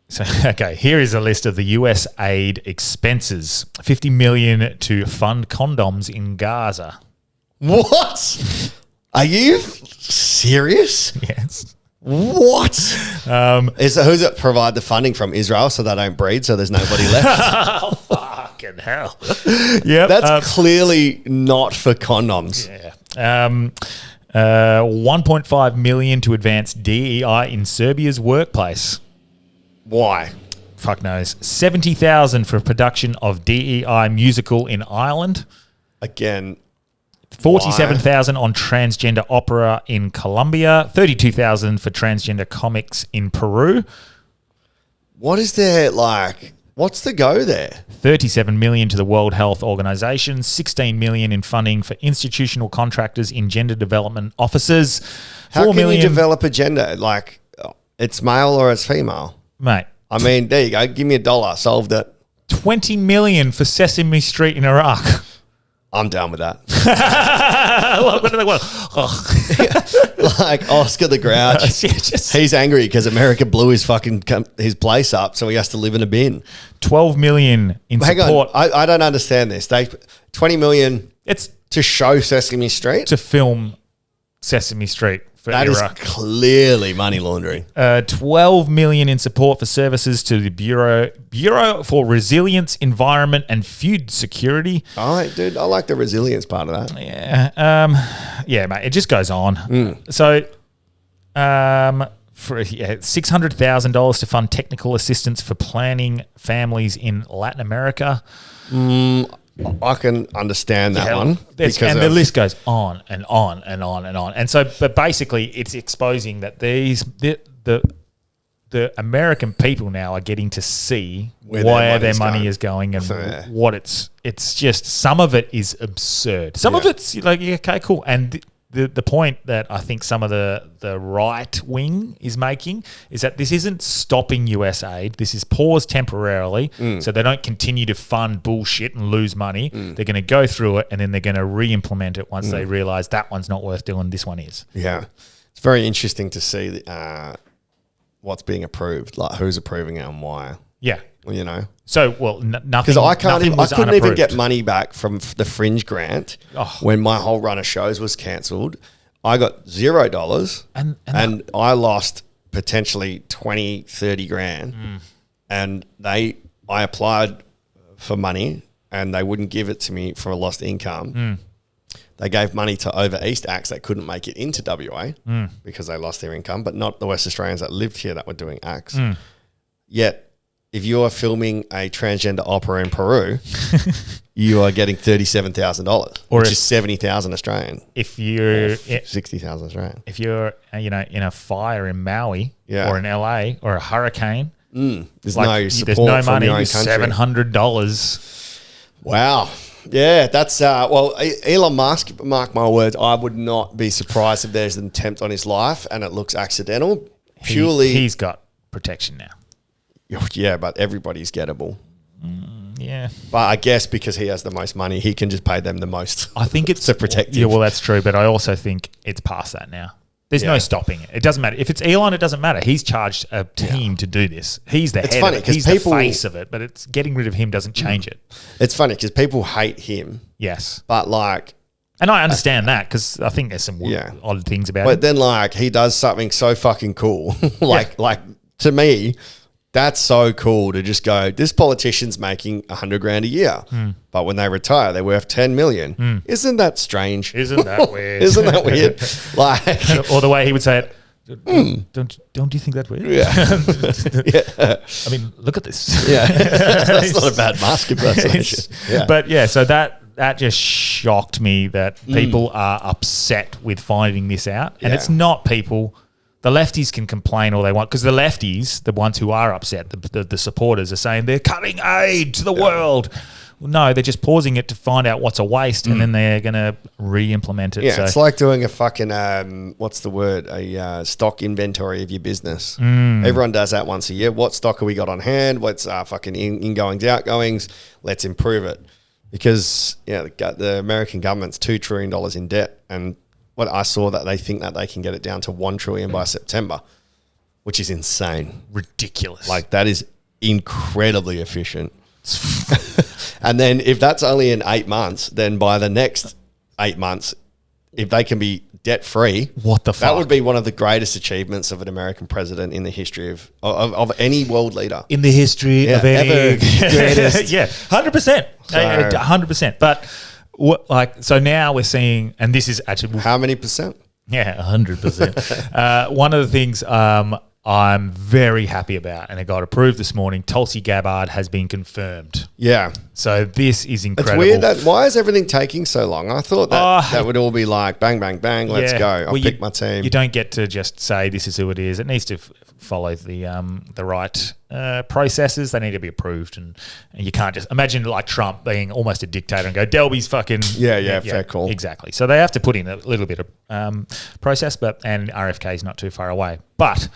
So, okay, here is a list of the USAID expenses. 50 million to fund condoms in Gaza. What? Are you serious? Yes. What? Who's it provide the funding from? Israel, so they don't breed, so there's nobody left. Fucking hell. Yeah, That's clearly not for condoms. yeah. 1.5 million to advance DEI in Serbia's workplace. Why? Fuck knows. 70,000 for production of DEI musical in Ireland. Again, 47,000 on transgender opera in Colombia. 32,000 for transgender comics in Peru. what is there like? What's the go there? 37 million to the World Health Organization. 16 million in funding for institutional contractors in gender development offices. How 4 can million, you develop a gender? Like, it's male or it's female? mate. I mean, there you go. Give me $1. Solved it. 20 million for Sesame Street in Iraq. I'm down with that. Like Oscar the Grouch. He's angry because America blew his his place up, so he has to live in a bin. 12 million in Hang support. on, I don't understand this. 20 million It's to show Sesame Street. to film Sesame Street for That is Iraq. clearly money laundering. 12 million in support for services to the Bureau for Resilience, Environment and Food Security. All right, dude. I like the resilience part of that. Yeah, mate. It just goes on. So, for $600,000 to fund technical assistance for planning families in Latin America. I can understand that one. And the list goes on and on and on and on. And so, but basically, it's exposing that the American people now are getting to see Where where their their money's money going. is going and Fair. what it's just, some of it is absurd. Some of Yeah. it's like, yeah, okay, cool. And the point that I think some of the right wing is making is that this isn't stopping USAID. This is paused temporarily so they don't continue to fund bullshit and lose money. They're going to go through it and then they're going to re-implement it once they realize that one's not worth doing, this one is. Yeah. It's very interesting to see what's being approved, like who's approving it and why. Yeah. You know, So, well, nothing. because I couldn't even get unapproved. money back from the Fringe grant when my whole run of shows was cancelled. I got $0 and I lost potentially 20, 30 grand. And I applied for money and they wouldn't give it to me for a lost income. They gave money to over East acts that couldn't make it into WA because they lost their income, but not the West Australians that lived here that were doing acts. Yet, if you are filming a transgender opera in Peru, you are getting $37,000, which is 70,000 Australian. If you're 60,000 Australian. if you're in a fire in Maui Yeah. or in LA or a hurricane, There's like, no support there's no from money. your own There's country. $700. Wow. Yeah, that's Elon Musk, mark my words, I would not be surprised if there's an attempt on his life and it looks accidental. Purely, he's got protection now. yeah, but everybody's gettable. Yeah, But I guess because he has the most money, he can just pay them the most. I think it's to protect Yeah, him. well, that's true, but I also think it's past that now. There's no Yeah. stopping it. It doesn't matter if it's Elon. It doesn't matter. He's charged a team to do this. He's the It's head. funny of it. 'cause He's people- the face of it. But it's getting rid of him doesn't change it. It's funny because people hate him, Yes, but like, and I understand that because I think there's some Yeah. odd things about but it. then like he does something so fucking cool. like to me, that's so cool to just go, this politician's making $100 grand a year, but when they retire, they're worth 10 million. Isn't that strange? Isn't that weird? Isn't that weird? Like, Or the way he would say it. Don't you think that weird? yeah. I mean, look at this. Yeah. That's not a bad mask impersonation. Yeah. But yeah, so that just shocked me that people are upset with finding this out, and Yeah. it's not people The lefties can complain all they want because the lefties, the ones who are upset, the supporters, are saying they're cutting aid to the world. Well, no, they're just pausing it to find out what's a waste, and then they're going to re-implement it. Yeah, so. it's like doing a fucking, what's the word, a stock inventory of your business. Everyone does that once a year. What stock have we got on hand? What's fucking ingoings, outgoings? Let's improve it. Because the American government's $2 trillion in debt, and what I saw that they think that they can get it down to $1 trillion by September, which is insane. Ridiculous. Like, that is incredibly efficient. And then if that's only in 8 months, then by the next 8 months, if they can be debt free, what the fuck? That would be one of the greatest achievements of an American president in the history of any world leader. In the history of any greatest. Yeah, 100%. 100%. But so now we're seeing, and this is actually how many percent? Yeah, 100%. One of the things I'm very happy about, and it got approved this morning, Tulsi Gabbard has been confirmed. Yeah. So this is incredible. It's weird why is everything taking so long? I thought that would all be like bang, bang, bang, let's go. I'll pick my team. You don't get to just say this is who it is. It needs to follow the right processes. They need to be approved, and you can't just imagine like Trump being almost a dictator and go, Delby's fucking fair call. Exactly. So they have to put in a little bit of process, and RFK is not too far away. But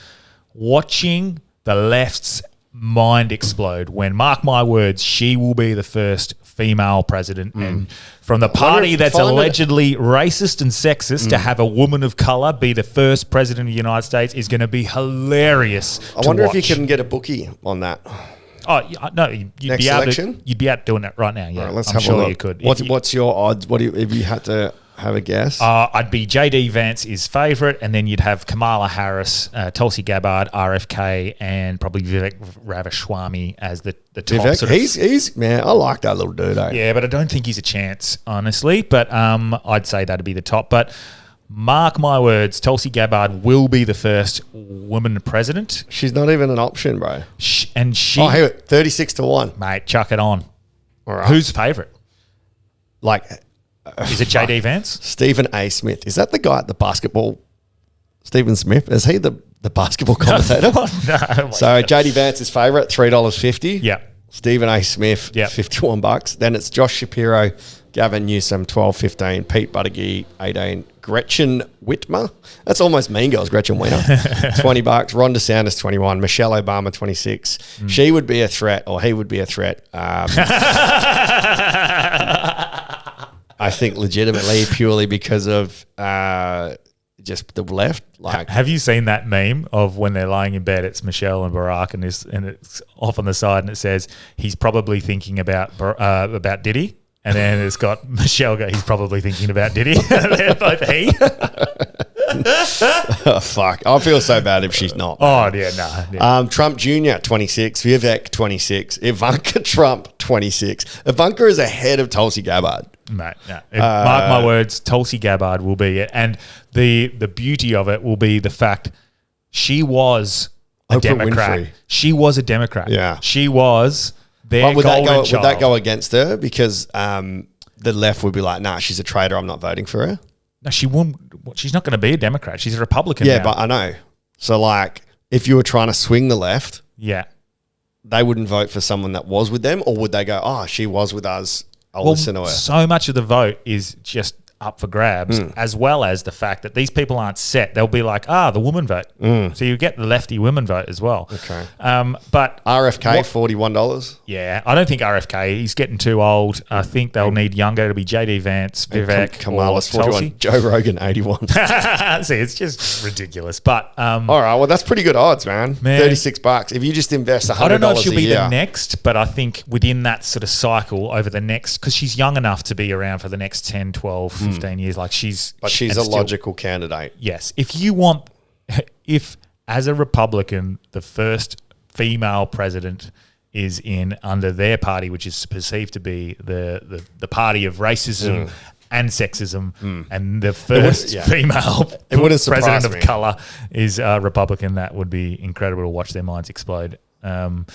watching the left's mind explode when, mark my words, she will be the first female president, and from the party that's allegedly racist and sexist, to have a woman of color be the first president of the United States is going to be hilarious. I wonder if you can get a bookie on that. Oh no, you'd Next be able election? to. You'd be out doing that right now. Yeah, All right, let's I'm have sure a look. you could. What's your odds? If you had to have a guess? I'd be JD Vance is favourite, and then you'd have Kamala Harris, Tulsi Gabbard, RFK, and probably Vivek Ramaswamy as the top. Vivek, Sort of, he's man, I like that little dude. Yeah, but I don't think he's a chance, honestly. But I'd say that'd be the top. But mark my words, Tulsi Gabbard will be the first woman president. She's not even an option, bro. And she, 36-1, mate, chuck it on. All right. Who's favourite? Like, is it JD Vance? Stephen A. Smith. Is that the guy at the basketball? Stephen Smith? Is he the basketball commentator? No. So JD Vance is favourite, $3.50. Yeah. Stephen A. Smith, $51. Then it's Josh Shapiro, Gavin Newsom, $12.15. Pete Buttigieg, $18. Gretchen Whitmer. That's almost Mean Girls, Gretchen Whitmer. $20. Ron DeSantis, $21. Michelle Obama, $26. She would be a threat, or he would be a threat. I think legitimately, purely because of just the left. Like, have you seen that meme of when they're lying in bed? It's Michelle and Barack, and it's off on the side, and it says he's probably thinking about Diddy, and then it's got Michelle go, he's probably thinking about Diddy. They're both he. Oh, fuck. I feel so bad if she's not. Oh, yeah, no. Yeah. Trump Jr., 26. Vivek, 26. Ivanka Trump, 26. Ivanka is ahead of Tulsi Gabbard. Mate, no. Mark my words, Tulsi Gabbard will be it. And the beauty of it will be the fact she was a Oprah Democrat. Winfrey. She was a Democrat. Yeah. She was their Would golden child. Would that go against her? Because the left would be like, nah, she's a traitor. I'm not voting for her. No, she won't. She's not going to be a Democrat. She's a Republican Yeah, now. but I know. So, like, if you were trying to swing the left, yeah, they wouldn't vote for someone that was with them, or would they go, oh, she was with us, I'll listen to her? So much of the vote is just up for grabs, as well as the fact that these people aren't set. They'll be like, the woman vote. So you get the lefty women vote as well. Okay. But RFK, $41. Yeah, I don't think RFK. He's getting too old. I think they'll need younger. It'll be JD Vance, Vivek, Kamala's or 41. Tulsi. Joe Rogan, 81. See, it's just ridiculous. But all right, well, that's pretty good odds, man. $36. If you just invest $100 I don't know if she'll be year, the next, but I think within that sort of cycle over the next, because she's young enough to be around for the next 10, 12, 15 years. Like she's a logical candidate. Yes. If as a Republican, the first female president is in under their party, which is perceived to be the party of racism and sexism, and the first female president of color is a Republican, that would be incredible to watch their minds explode. And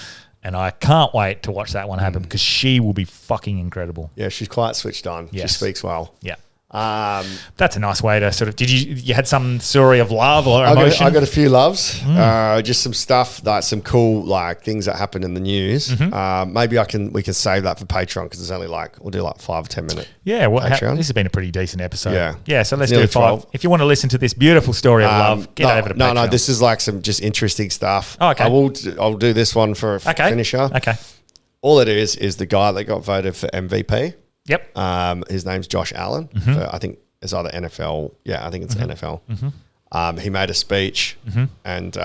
I can't wait to watch that one happen because she will be fucking incredible. Yeah, she's quite switched on. Yes. She speaks well. Yeah. That's a nice way to sort of. Did you had some story of love or emotion? I got a few loves. Just some stuff, like some cool like things that happen in the news. Maybe we can save that for Patreon because it's only we'll do 5 or 10 minute. Yeah, this has been a pretty decent episode. Yeah. So let's do 5. 12. If you want to listen to this beautiful story of love, get over to Patreon. No, this is like some just interesting stuff. Oh, okay. I'll do this one for a finisher. Okay. All it is the guy that got voted for MVP. Yep. His name's Josh Allen. For, I think it's either NFL. Yeah, I think it's NFL. He made a speech, and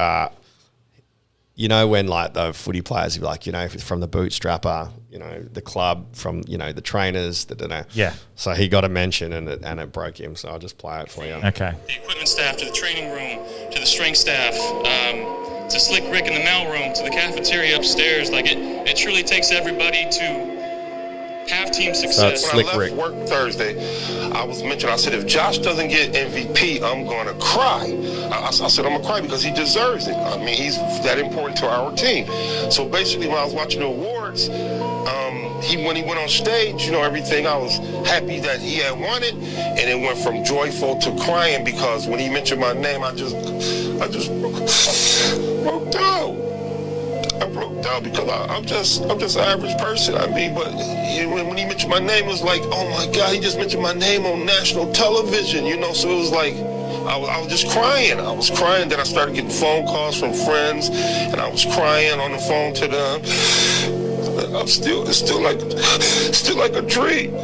when like the footy players be like, from the bootstrapper, the club, from the trainers, Yeah. So he got a mention, and it broke him. So I'll just play it for you. Okay. The equipment staff, to the training room, to the strength staff, to Slick Rick in the mail room, to the cafeteria upstairs. Like it truly takes everybody to have team success. When I left work Thursday, I was mentioning, I said, if Josh doesn't get MVP, I'm going to cry. I said, I'm going to cry because he deserves it. I mean, he's that important to our team. So basically, when I was watching the awards, when he went on stage, everything, I was happy that he had won it, and it went from joyful to crying because when he mentioned my name, I just broke down. I broke down because I'm just an average person. I mean, but when he mentioned my name, it was like, oh my God, he just mentioned my name on national television, So it was like, I was just crying. I was crying. Then I started getting phone calls from friends, and I was crying on the phone to them. It's still like a dream.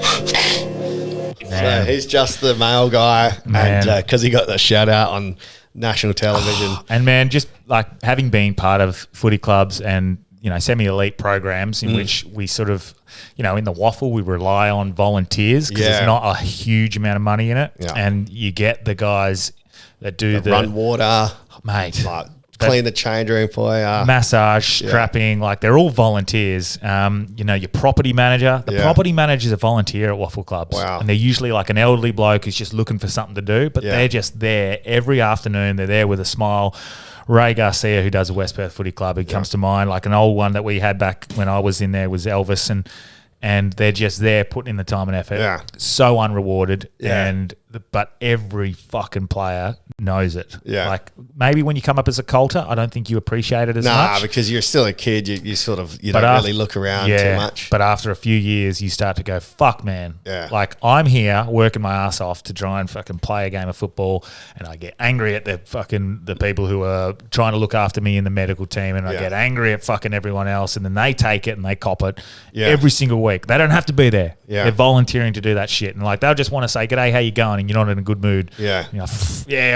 So he's just the male guy, and because he got the shout out on national television. And man, just like having been part of footy clubs and semi-elite programs in which we sort of, in the waffle we rely on volunteers because there's not a huge amount of money in it, and you get the guys that do the run water, mate. Like clean the change room for you. Massage, strapping, like they're all volunteers. Your property manager. The property manager's a volunteer at waffle clubs. Wow. And they're usually like an elderly bloke who's just looking for something to do, but they're just there every afternoon. They're there with a smile. Ray Garcia, who does the West Perth Footy Club, who comes to mind. Like an old one that we had back when I was in there was Elvis, and they're just there putting in the time and effort. Yeah. So unrewarded. But every fucking player knows it. Yeah. Like maybe when you come up as a Coulter, I don't think you appreciate it as much. Nah, because you're still a kid. You sort of, don't really look around too much. But after a few years, you start to go, fuck, man. Yeah. Like I'm here working my ass off to try and fucking play a game of football, and I get angry at the people who are trying to look after me in the medical team, and I get angry at fucking everyone else, and then they take it and they cop it every single week. They don't have to be there. Yeah. They're volunteering to do that shit. And like they'll just want to say, g'day, how you going? And you're not in a good mood. Yeah.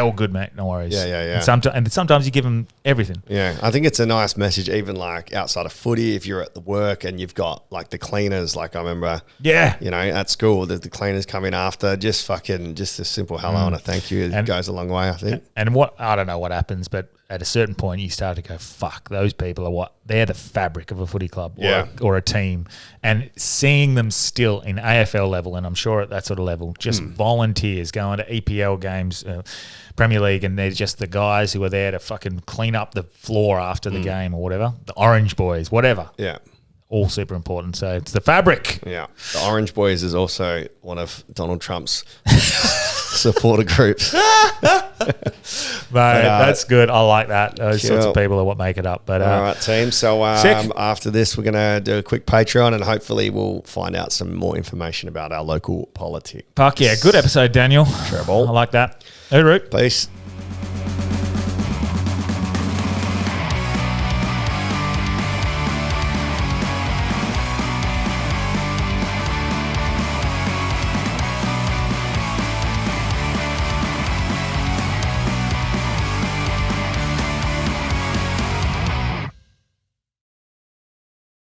All good, mate. No worries. Yeah. And sometimes you give them everything. Yeah, I think it's a nice message, even like outside of footy, if you're at the work and you've got like the cleaners, like I remember, at school, the cleaners come in after, just a simple hello and a thank you. It goes a long way, I think. And I don't know what happens, but at a certain point you start to go, fuck, those people are they're the fabric of a footy club or a team. And seeing them still in AFL level, and I'm sure at that sort of level, just volunteers going to EPL games, Premier League, and they're just the guys who are there to fucking clean up the floor after the game or whatever. The Orange Boys, whatever. Yeah. All super important. So it's the fabric. Yeah. The Orange Boys is also one of Donald Trump's supporter groups. Mate, that's good. I like that. Those sorts of people are what make it up. But all right, team. So after this, we're going to do a quick Patreon, and hopefully we'll find out some more information about our local politics. Fuck yeah. Good episode, Daniel. Treble. I like that. Hey, Root. Peace.